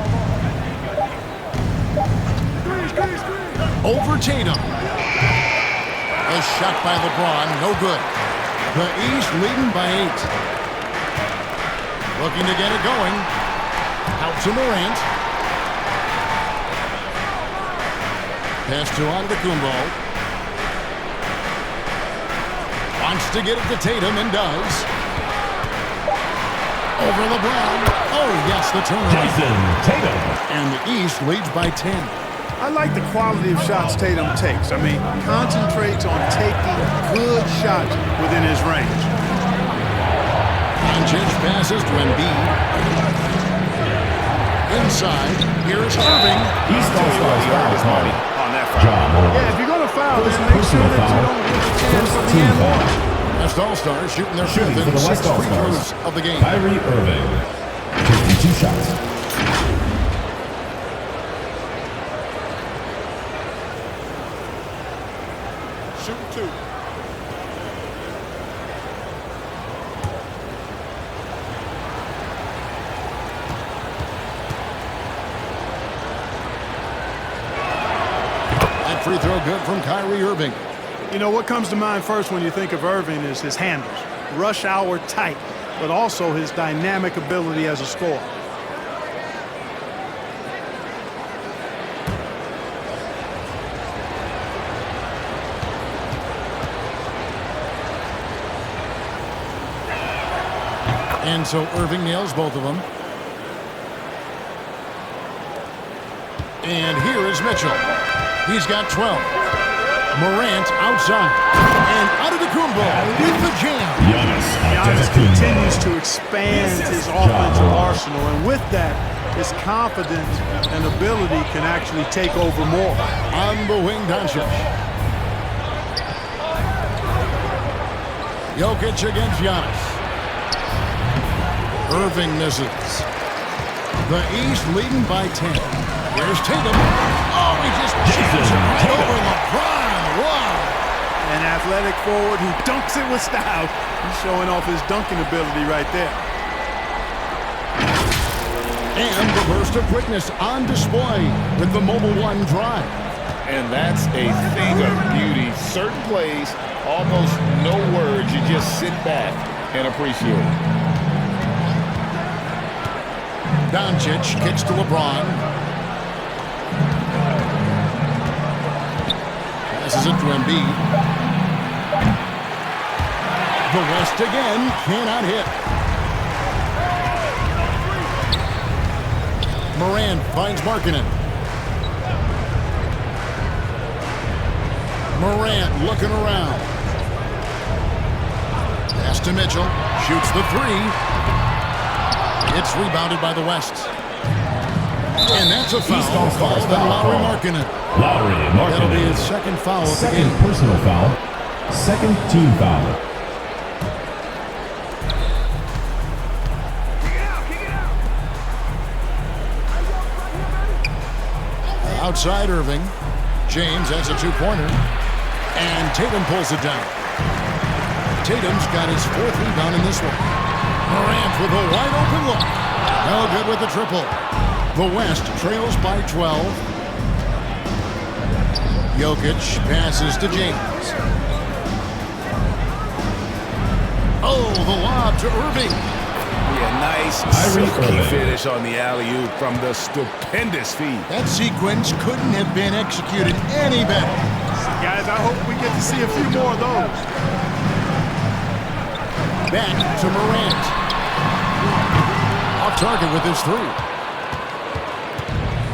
Over Tatum. A shot by LeBron, no good. The East leading by 8. Looking to get it going. Out to Morant. Pass to Antetokounmpo. Wants to get it to Tatum and does. Over LeBron. Oh, yes, the turnaround. Tatum. And the East leads by 10. I like the quality of shots Tatum takes. I mean, concentrates on taking good shots within his range. Doncic passes to Embiid. Inside, here's Irving. East All-Stars foul party on that foul. Yeah, if you're going to foul, just make sure that you don't give a chance for the and one. West All-Stars shooting their fifth and sixth free throws of the game. Kyrie Irving taking 2 shots. Shoot 2. That free throw good from Kyrie Irving. You know, what comes to mind first when you think of Irving is his handles. Rush hour tight, but also his dynamic ability as a scorer. And so Irving nails both of them. And here is Mitchell. He's got 12. Morant outside. And Antetokounmpo with the jam. Giannis continues to expand his offensive arsenal, and with that, his confidence and ability can actually take over more. On the wing, Doncic. Jokic against Giannis. Irving misses. The East leading by 10. Here's Tatum. Oh, he just jams it right over LeBron. Wow. An athletic forward who dunks it with style. He's showing off his dunking ability right there. And the burst of quickness on display with the Mobile One drive. And that's a thing of beauty. Certain plays, almost no words. You just sit back and appreciate it. Doncic kicks to LeBron. Passes it to Embiid. The West again cannot hit. Morant finds Markkanen. Morant looking around. Pass to Mitchell. Shoots the 3. It's rebounded by the West. And that's a foul called by Lauri Markkanen. That'll be his second foul of the game. Second personal foul. Second team foul. Outside Irving. James has a 2-pointer. And Tatum pulls it down. Tatum's got his 4th rebound in this one. Morant with a wide open look. No good with the triple. The West trails by 12. Jokic passes to James. Oh, the lob to Irving. Yeah, nice silky finish on the alley-oop from the stupendous feed. That sequence couldn't have been executed any better. Guys, I hope we get to see a few more of those. Back to Morant. Off target with his 3.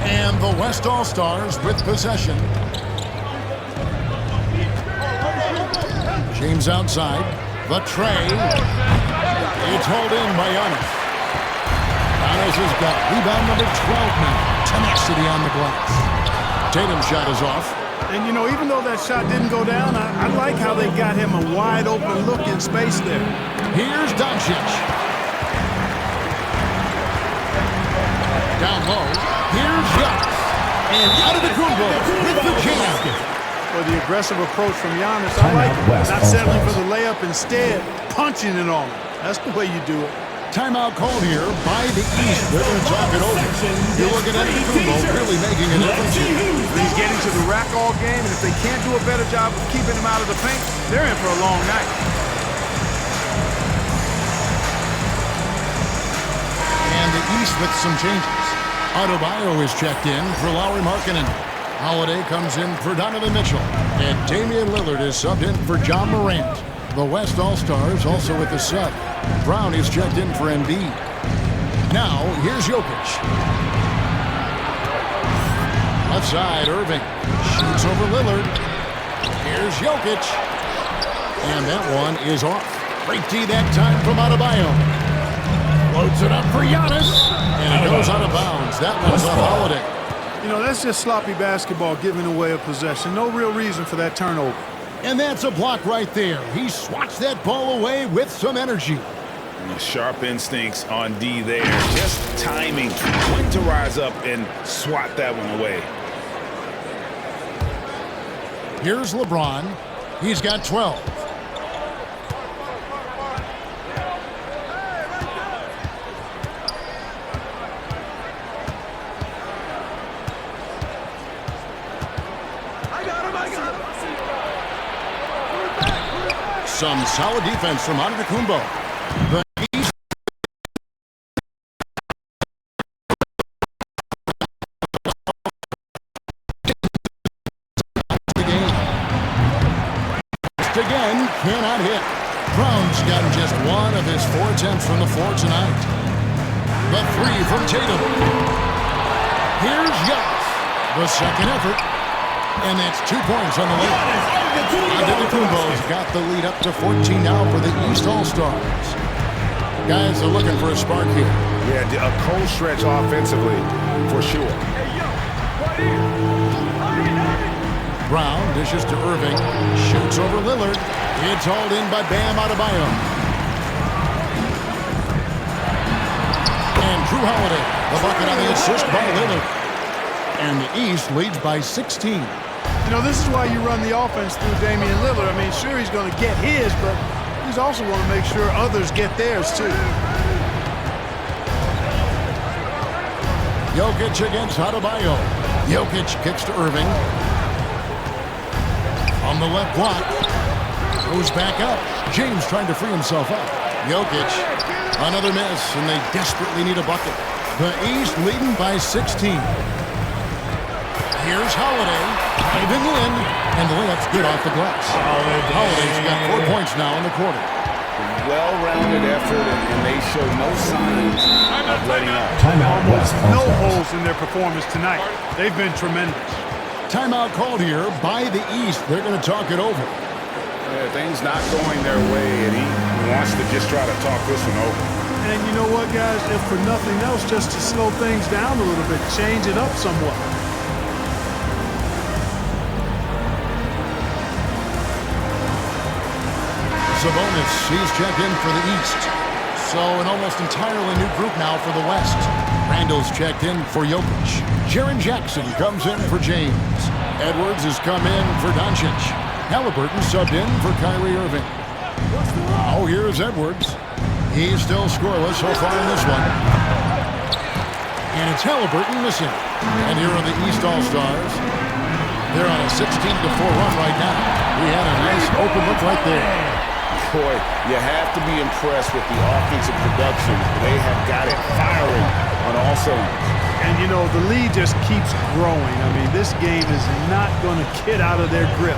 And the West All-Stars with possession. James outside. The tray. It's hauled in by Giannis. Giannis has got rebound number 12 now. Tenacity on the glass. Tatum's shot is off. And, you know, even though that shot didn't go down, I like how they got him a wide open look in space there. Here's Doncic. Down low. Here's Giannis. And Antetokounmpo with the jam. For the aggressive approach from Giannis, I like it. Not settling for the layup, instead punching it on him. That's the way you do it. Timeout called here by the East. They're going to talk it over. You look at Antetokounmpo really making a difference here. He's getting to the rack all game, and if they can't do a better job of keeping him out of the paint, they're in for a long night. And the East with some changes. Adebayo is checked in for Lauri Markkanen. Holiday comes in for Donovan Mitchell. And Damian Lillard is subbed in for John Morant. The West All-Stars also with the sub. Brown is checked in for Embiid. Now, here's Jokic. Left side, Irving. Shoots over Lillard. Here's Jokic. And that one is off. Great D that time from Adebayo. Loads it up for Giannis. And it goes out of bounds. That one's off Holiday. You know, that's just sloppy basketball, giving away a possession. No real reason for that turnover. And that's a block right there. He swats that ball away with some energy. Sharp instincts on D there. Just timing when to rise up and swat that one away. Here's LeBron. He's got 12. Some solid defense from Antetokounmpo. The East. Again, cannot hit. Brown's gotten just one of his 4 attempts from the floor tonight. The 3 from Tatum. Here's Giannis. The second effort. And that's 2 points on the layup. Antetokounmpo's got the lead up to 14 now for the East All-Stars. Guys are looking for a spark here. Yeah, a cold stretch offensively, for sure. Brown dishes to Irving. Shoots over Lillard. It's hauled in by Bam Adebayo. And Drew Holiday, the bucket on the assist by Lillard. And the East leads by 16. You know, this is why you run the offense through Damian Lillard. I mean, sure, he's going to get his, but he's also going to make sure others get theirs, too. Jokic against Adebayo. Jokic kicks to Irving. On the left block. Goes back up. James trying to free himself up. Jokic. Another miss, and they desperately need a bucket. The East leading by 16. Here's Holiday. Diving in, and the layup's good off the glass. Holiday's got 4 points now in the quarter. Well-rounded effort, and they show no signs of letting up. Almost no holes in their performance tonight. They've been tremendous. Timeout called here by the East. They're going to talk it over. Yeah, things not going their way, and he wants to just try to talk this one over. And you know what, guys? If for nothing else, just to slow things down a little bit, change it up somewhat. Sabonis, he's checked in for the East. So an almost entirely new group now for the West. Randall's checked in for Jokic. Jaren Jackson comes in for James. Edwards has come in for Doncic. Halliburton subbed in for Kyrie Irving. Now here's Edwards. He's still scoreless so far in this one. And it's Halliburton missing. And here are the East All-Stars. They're on a 16-4 run right now. We had a nice open look right there. Boy, you have to be impressed with the offensive production. They have got it firing on all cylinders. And, you know, the lead just keeps growing. I mean, this game is not going to get out of their grip.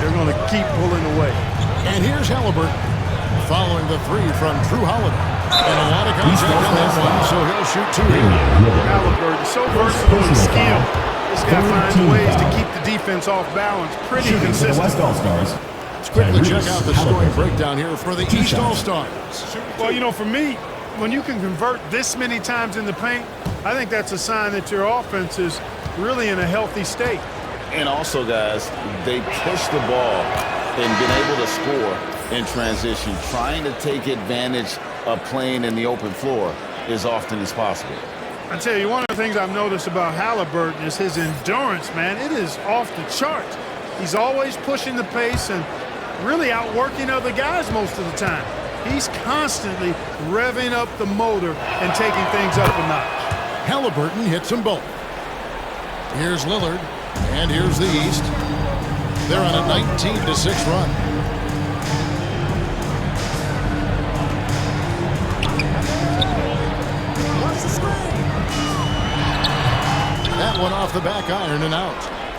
They're going to keep pulling away. And here's Halliburton following the 3 from Drew Holiday. And a lot of contact on that one, so he'll shoot 2 here. Halliburton, so versatile and skilled. This guy finds ways to keep the defense off balance pretty consistent. West All-Stars. Let's quickly check out the scoring breakdown here for the East All-Stars. Well, you know, for me, when you can convert this many times in the paint, I think that's a sign that your offense is really in a healthy state. And also, guys, they push the ball and been able to score in transition, trying to take advantage of playing in the open floor as often as possible. I tell you, one of the things I've noticed about Halliburton is his endurance, man. It is off the charts. He's always pushing the pace and really outworking other guys most of the time. He's constantly revving up the motor and taking things up a notch. Halliburton hits them both. Here's Lillard, and here's the East. They're on a 19-6 run. That one off the back iron and out.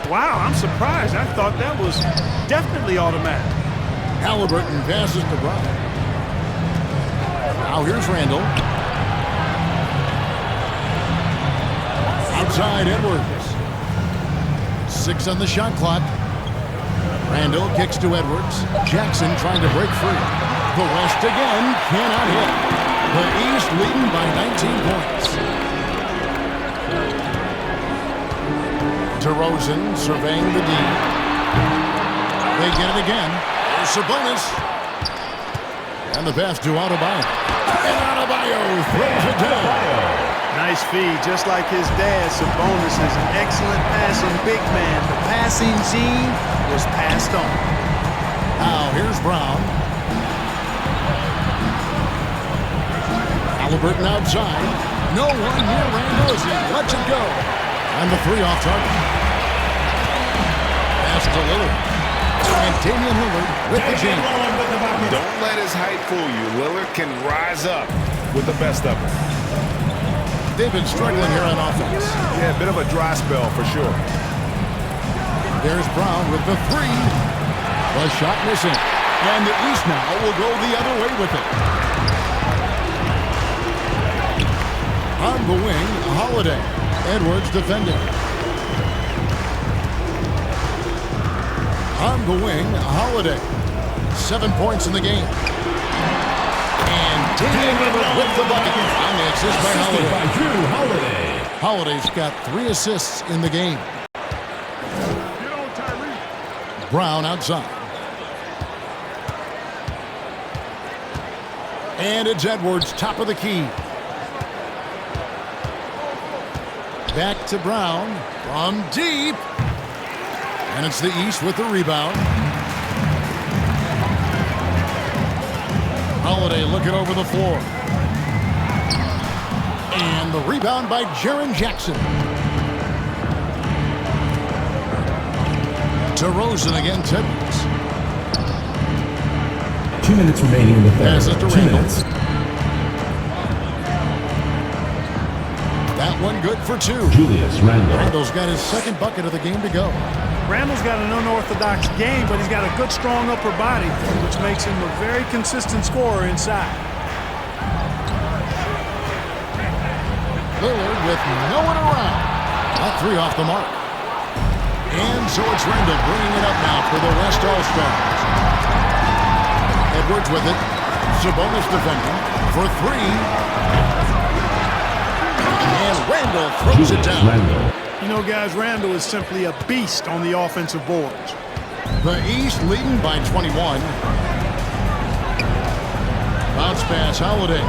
Wow, I'm surprised. I thought that was definitely automatic. Halliburton passes to Brown. Now here's Randall. Outside Edwards. 6 on the shot clock. Randall kicks to Edwards. Jackson trying to break free. The West again cannot hit. The East leading by 19 points. DeRozan surveying the D. They get it again. There's Sabonis. And the pass to Adebayo. And Adebayo throws it down. Nice feed, just like his dad. Sabonis is an excellent passing big man. The passing gene was passed on. Now here's Brown. Halliburton outside. No one near Randall as he lets it go. And the 3 off target. Pass to Lillard. And Damian Lillard with the jam. Don't let his height fool you. Lillard can rise up with the best of them. They've been struggling here on offense. Yeah, a bit of a dry spell for sure. There's Brown with the 3. The shot missing. And the East now will go the other way with it. On the wing, Holiday. Edwards defending. On the wing, Holiday. 7 points in the game. And Damian Lillard with the bucket. And the assist by Holiday. Holiday's got 3 assists in the game. Brown outside. And it's Edwards, top of the key. Back to Brown from deep. And it's the East with the rebound. Holiday looking over the floor. And the rebound by Jaren Jackson. DeRozan against Edwards. 2 minutes remaining in the third. Pass it to 2 Randall. minutes. That one good for 2. Julius Randall. Randall's got his 2nd bucket of the game to go. Randall's got an unorthodox game, but he's got a good, strong upper body, which makes him a very consistent scorer inside. Lillard with no one around. That 3 off the mark. And so it's Randall bringing it up now for the West All-Stars. Edwards with it. Sabonis defending for 3. And Randall throws it down. Randall. You know, guys, Randall is simply a beast on the offensive boards. The East leading by 21. Bounce pass, Holiday.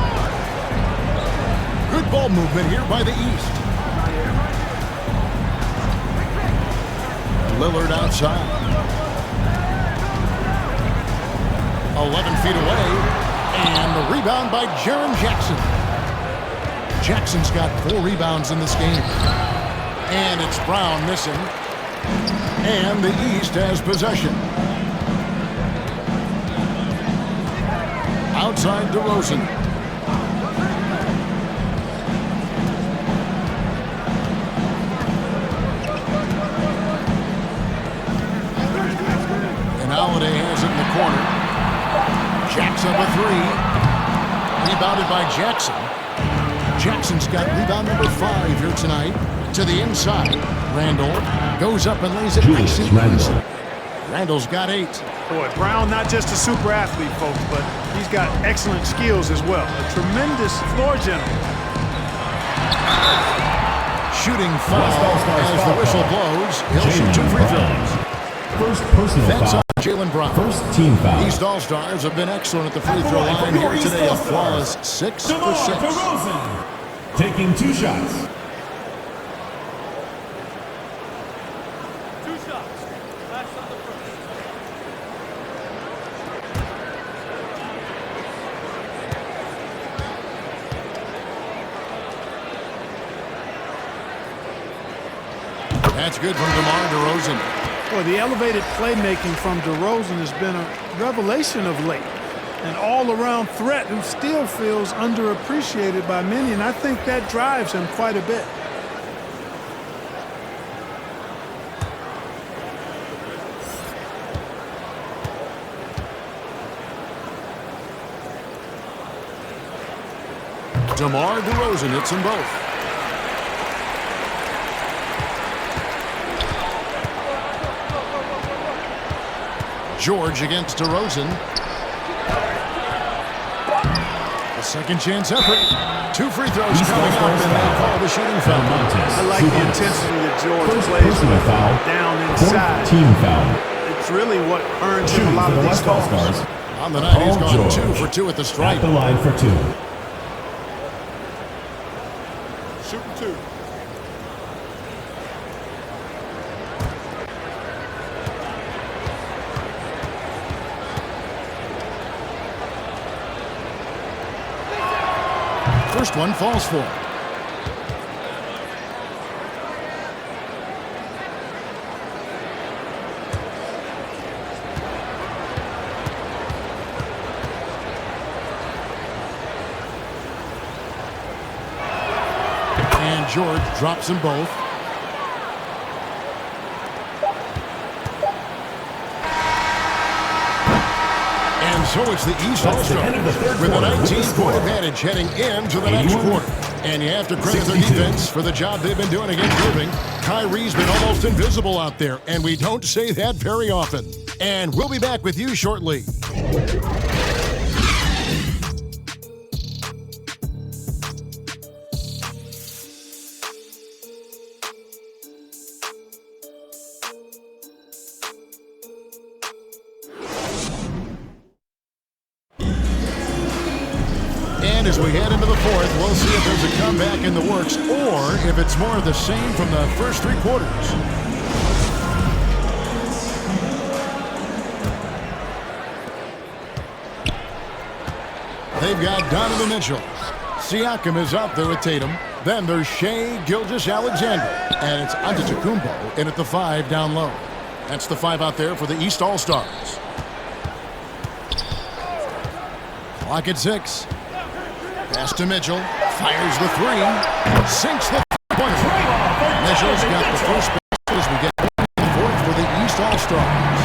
Good ball movement here by the East. Lillard outside. 11 feet away. And the rebound by Jaren Jackson. Jackson's got 4 rebounds in this game. And it's Brown missing. And the East has possession. Outside DeRozan. And Holiday has it in the corner. Jackson with 3. Rebounded by Jackson. Jackson's got rebound number 5 here tonight. To the inside. Randall goes up and lays it nice and easy. Randall's got 8. Boy, Brown not just a super athlete, folks, but he's got excellent skills as well. A tremendous floor general. Shooting foul as the whistle blows. He'll shoot 2 free throws. First personal That's foul. on Jalen Brown. First team foul. East All-Stars have been excellent at the free throw line here today. A flawless 6 for 6. DeRozan taking 2 shots. That's good from DeMar DeRozan. Boy, the elevated playmaking from DeRozan has been a revelation of late. An all-around threat who still feels underappreciated by many, and I think that drives him quite a bit. DeMar DeRozan hits them both. George against DeRozan. A second chance effort. 2 free throws coming up, and they call the shooting foul. I like the intensity that George plays with down inside. Team foul. It's really what earns him a lot of these calls. On the night, he's gone George 2 for 2 at the stripe. At the line for 2. Shooting 2. First one falls for him. And George drops them both. And so it's the East All-Stars with a 19-point advantage heading into the next quarter. And you have to credit their defense for the job they've been doing against Irving. Kyrie's been almost invisible out there, and we don't say that very often. And we'll be back with you shortly. And as we head into the fourth, we'll see if there's a comeback in the works or if it's more of the same from the first 3 quarters. They've got Donovan Mitchell. Siakam is out there with Tatum. Then there's Shai Gilgeous-Alexander. And it's Antetokounmpo in at the 5 down low. That's the 5 out there for the East All-Stars. Clock at 6. Pass to Mitchell. Fires the 3. Sinks the pointer. Mitchell's got the first basket as we get the fourth for the East All-Stars.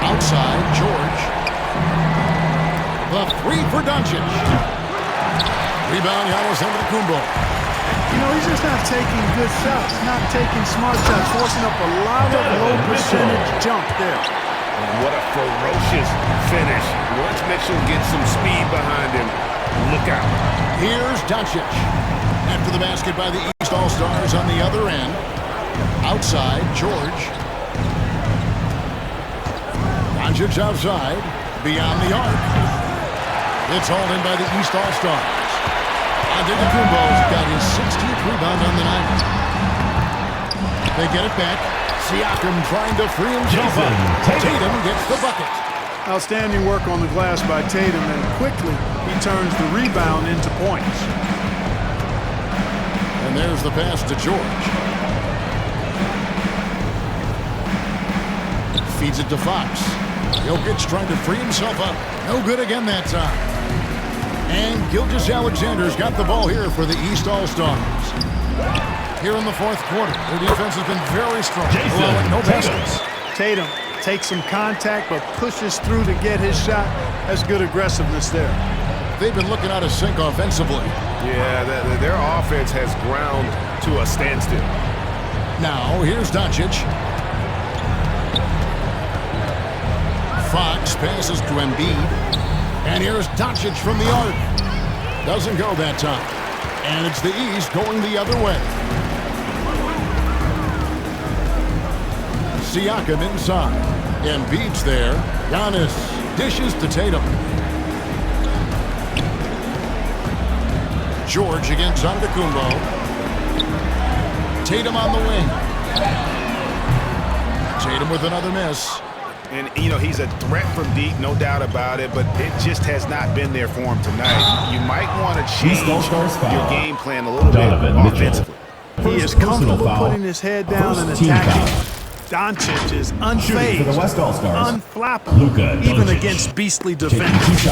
Outside, George. The 3 for Doncic. Rebound, Giannis Antetokounmpo. You know, he's just not taking good shots, not taking smart shots, forcing up a lot of low percentage jump there. What a ferocious finish. Once Mitchell gets some speed behind him, look out. Here's Doncic. After the basket by the East All-Stars on the other end. Outside, George. Doncic outside. Beyond the arc. It's hauled in by the East All-Stars. Antetokounmpo's got his 16th rebound on the night. They get it back. Siakam trying to free himself up. Tatum gets the bucket. Outstanding work on the glass by Tatum, and quickly he turns the rebound into points. And there's the pass to George. Feeds it to Fox. Jokic trying to free himself up. No good again that time. And Gilgeous-Alexander's got the ball here for the East All-Stars. Here in the fourth quarter, their defense has been very strong. No baskets. Tatum takes some contact but pushes through to get his shot. That's good aggressiveness there. They've been looking out of sync offensively. Yeah, their offense has ground to a standstill. Now, here's Doncic. Fox passes to Embiid. And here's Doncic from the arc. Doesn't go that time. And it's the East going the other way. Siakam inside. Embiid's there. Giannis dishes to Tatum. George against Antetokounmpo. Tatum on the wing. Tatum with another miss. And, you know, he's a threat from deep, no doubt about it, but it just has not been there for him tonight. You might want to change your game plan a little bit offensively. He is comfortable putting his head down and attacking. Doncic is unfazed, unflappable, even against beastly defenders.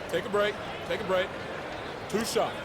Take a break. Take a break. 2 shots.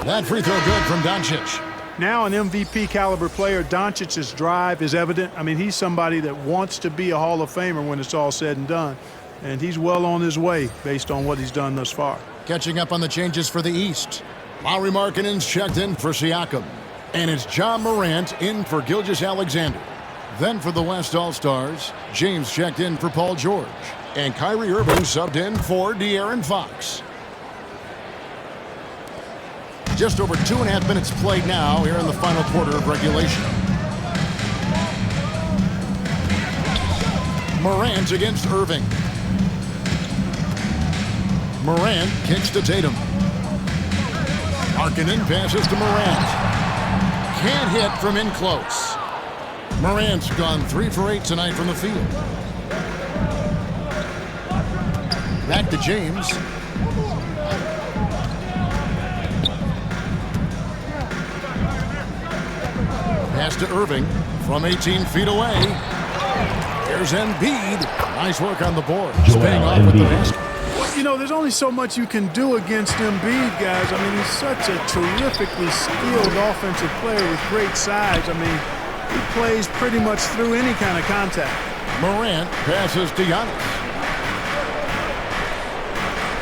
That free throw good from Doncic. Now an MVP caliber player, Doncic's drive is evident. I mean, he's somebody that wants to be a Hall of Famer when it's all said and done. And he's well on his way based on what he's done thus far. Catching up on the changes for the East. Lauri Markkanen's checked in for Siakam. And it's John Morant in for Gilgeous-Alexander. Then for the West All-Stars, James checked in for Paul George. And Kyrie Irving subbed in for De'Aaron Fox. Just over 2.5 minutes played now here in the final quarter of regulation. Morant against Irving. Morant kicks to Tatum. Markkanen passes to Morant. Can't hit from in close. Morant's gone 3 for 8 tonight from the field. Back to James. Pass to Irving from 18 feet away. Here's Embiid. Nice work on the board. Paying off with the basket. You know, there's only so much you can do against Embiid, guys. I mean, he's such a terrifically skilled offensive player with great size. I mean, he plays pretty much through any kind of contact. Morant passes to Giannis.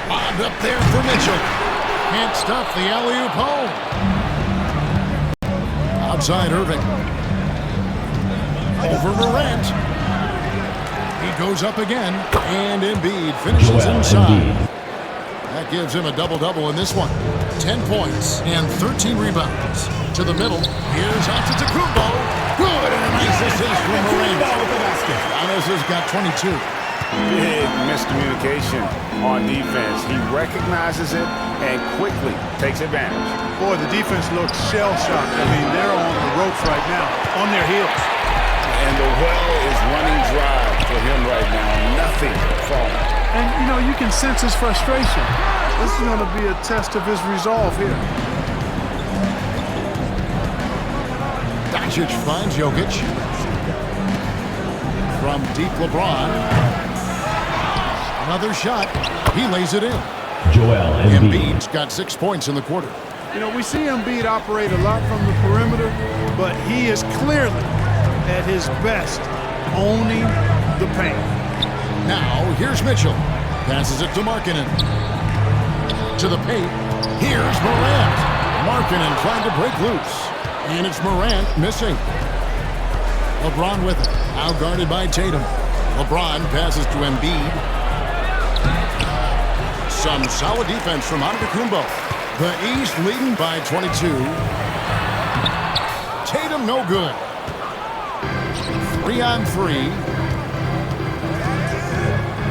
Lobbed up there for Mitchell. Can't stuff the alley-oop home. Outside Irving. Over Morant. He goes up again, and Embiid finishes inside. That gives him a double-double in this one. 10 points and 13 rebounds. To the middle, here's Antetokounmpo. Good, and a nice assist from Morant. Giannis has got 22. Big miscommunication on defense. He recognizes it and quickly takes advantage. Boy, the defense looks shell-shocked. I mean, they're on the ropes right now, on their heels. And the well is running dry for him right now. Nothing falling. And, you know, you can sense his frustration. This is going to be a test of his resolve here. Doncic finds Jokic. From deep LeBron. Another shot. He lays it in. Joel Embiid's got 6 points in the quarter. You know, we see Embiid operate a lot from the perimeter, but he is clearly at his best owning the paint. Now, here's Mitchell. Passes it to Markkanen. To the paint. Here's Morant. Markkanen trying to break loose. And it's Morant missing. LeBron with it. Now guarded by Tatum. LeBron passes to Embiid. Some solid defense from Antetokounmpo. The East leading by 22. Tatum no good. 3-on-3.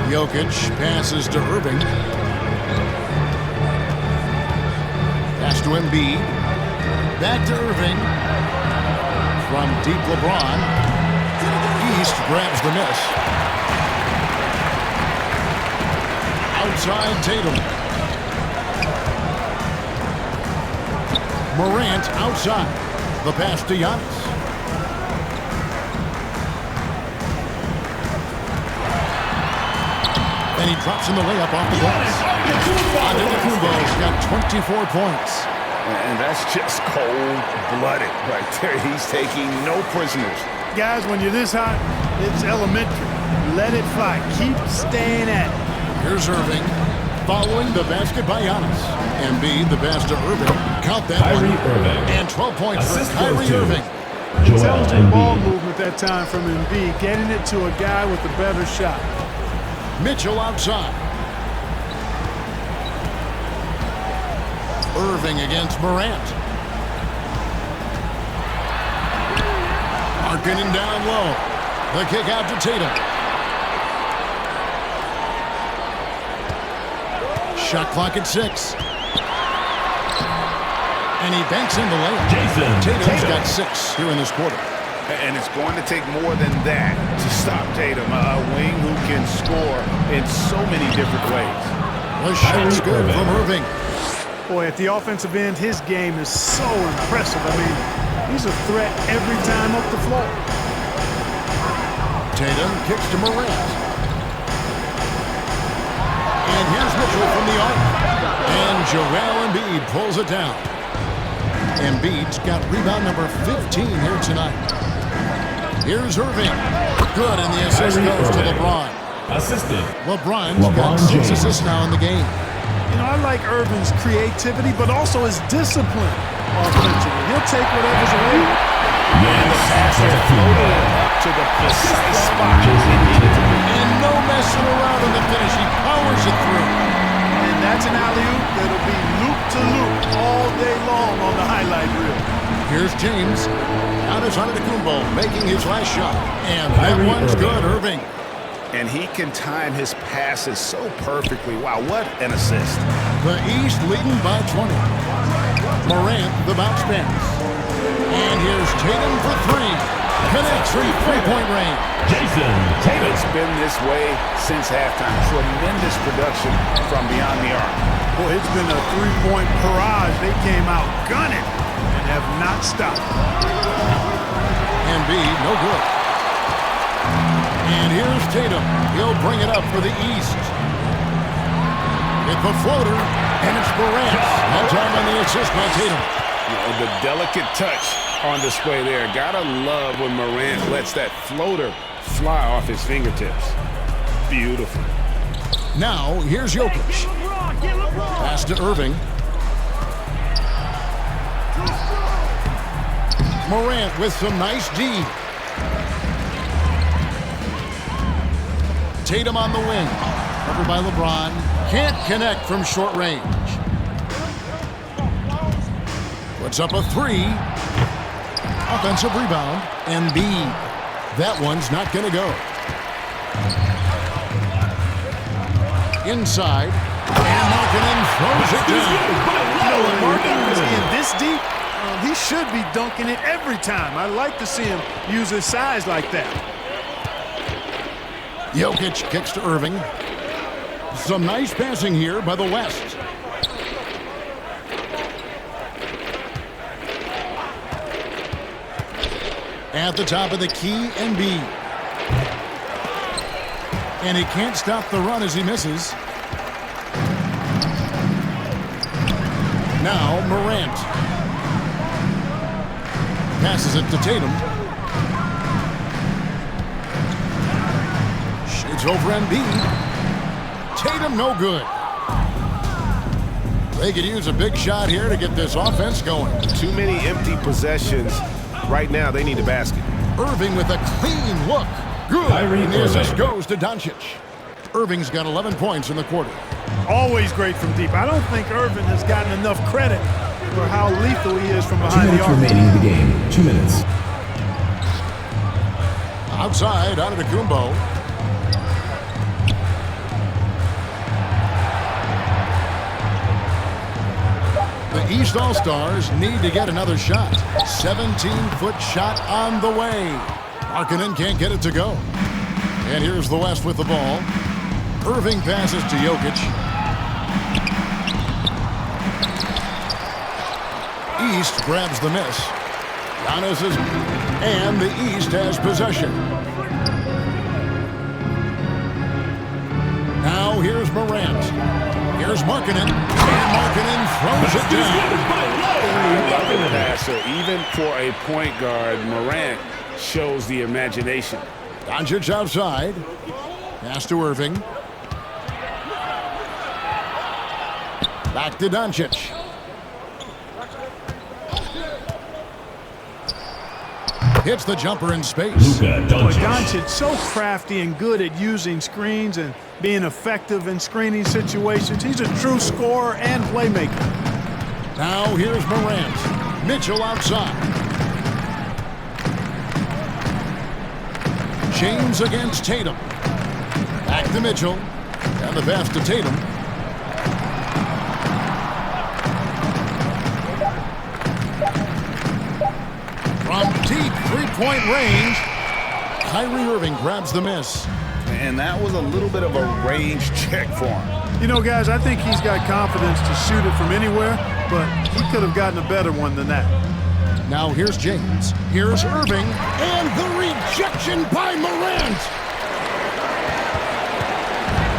Jokic passes to Irving. Pass to Embiid. Back to Irving. From deep LeBron. East grabs the miss. Outside Tatum. Morant outside. The pass to Giannis. And he drops in the layup off the glass. Antetokounmpo's got 24 points. And that's just cold-blooded right there. He's taking no prisoners. Guys, when you're this hot, it's elementary. Let it fly. Keep staying at it. Here's Irving. Following the basket by Giannis. Embiid, the pass to Irving. Count that Kyrie one. Irving. And 12 points for Kyrie Irving. Intelligent ball movement that time from Embiid, getting it to a guy with a better shot. Mitchell outside. Irving against Morant. Markkanen down low. The kick out to Tatum. Shot clock at 6. And he banks in the layup. Tatum's got 6 here in this quarter. And it's going to take more than that to stop Tatum, a wing who can score in so many different ways. The shot's good from Irving. Boy, at the offensive end, his game is so impressive. I mean, he's a threat every time up the floor. Tatum kicks to Morant. And here's Mitchell from the arc. And Joel Embiid pulls it down. Embiid's got rebound number 15 here tonight. Here's Irving. Good, and the assist goes to LeBron. Assisted. LeBron's got 6 assists now in the game. You know, I like Irving's creativity, but also his discipline offensively. He'll take whatever's available. And the passer floated up to the precise spot he needed to be. And no messing around in the finish. He powers it through. And that's an alley-oop that'll be loop-to-loop all day long on the highlight reel. Here's James. Giannis Antetokounmpo making his last shot. And that one's good, Irving. And he can time his passes so perfectly. Wow, what an assist. The East leading by 20. Morant, the bounce pass. And here's Tatum for 3. Connects from three-point range. Jason Tatum. It's been this way since halftime. Tremendous production from beyond the arc. Boy, it's been a three-point barrage. They came out gunning and have not stopped. Embiid, no good. And here's Tatum. He'll bring it up for the East. With the floater, and it's Morant. That time on the assist by Tatum. You know, the delicate touch on display there. Gotta love when Morant lets that floater fly off his fingertips. Beautiful. Now, here's Jokic. Pass to Irving. Morant with some nice D. Tatum on the wing. Covered by LeBron. Can't connect from short range. Puts up a 3. Offensive rebound. Embiid. That one's not going to go. Inside. And Markkanen throws it down. You know, when Markkanen is in this deep, he should be dunking it every time. I like to see him use his size like that. Jokic kicks to Irving. Some nice passing here by the West. At the top of the key, Embiid. And he can't stop the run as he misses. Now Morant. Passes it to Tatum. Shades over Embiid. Tatum no good. They could use a big shot here to get this offense going. Too many empty possessions. Right now, they need a basket. Irving with a clean look. Good. And the assist goes to Doncic. Irving's got 11 points in the quarter. Always great from deep. I don't think Irving has gotten enough credit for how lethal he is from behind the arc. 2 minutes remaining in the game. 2 minutes. Outside, Antetokounmpo. The East All-Stars need to get another shot. 17-foot shot on the way. Markkanen can't get it to go. And here's the West with the ball. Irving passes to Jokic. East grabs the miss. Giannis is... And the East has possession. Now here's Morant. Here's Markkanen. And Markkanen throws it down. Passer, even for a point guard, Morant shows the imagination. Doncic outside. Pass to Irving. Back to Doncic. Hits the jumper in space. Doncic so crafty and good at using screens and being effective in screening situations. He's a true scorer and playmaker. Now here's Morant. Mitchell outside. James against Tatum. Back to Mitchell. And the pass to Tatum. From deep three-point range, Kyrie Irving grabs the miss. And that was a little bit of a range check for him. You know, guys, I think he's got confidence to shoot it from anywhere, but he could have gotten a better one than that. Now here's James. Here's Irving. And the rejection by Morant.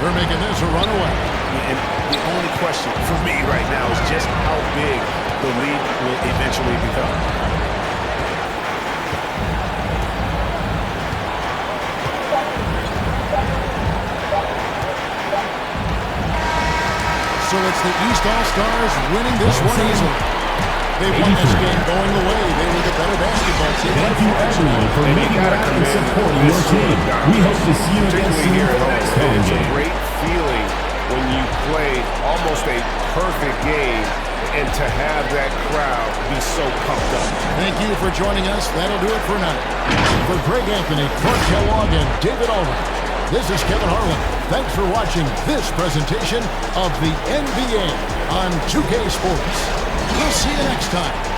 They're making this a runaway. And the only question for me right now is just how big the league will eventually become. So it's the East All-Stars winning this one easily. They won this game going away. They were the better basketball team. Thank you everyone for making out and supporting your team. We hope to see you again soon for the next home It's a game. great feeling when you play almost a perfect game and to have that crowd be so pumped up. Thank you for joining us. That'll do it for now. For Greg Anthony, Clark Kellogg, and David Aldridge, this is Kevin Harlan. Thanks for watching this presentation of the NBA on 2K Sports. We'll see you next time.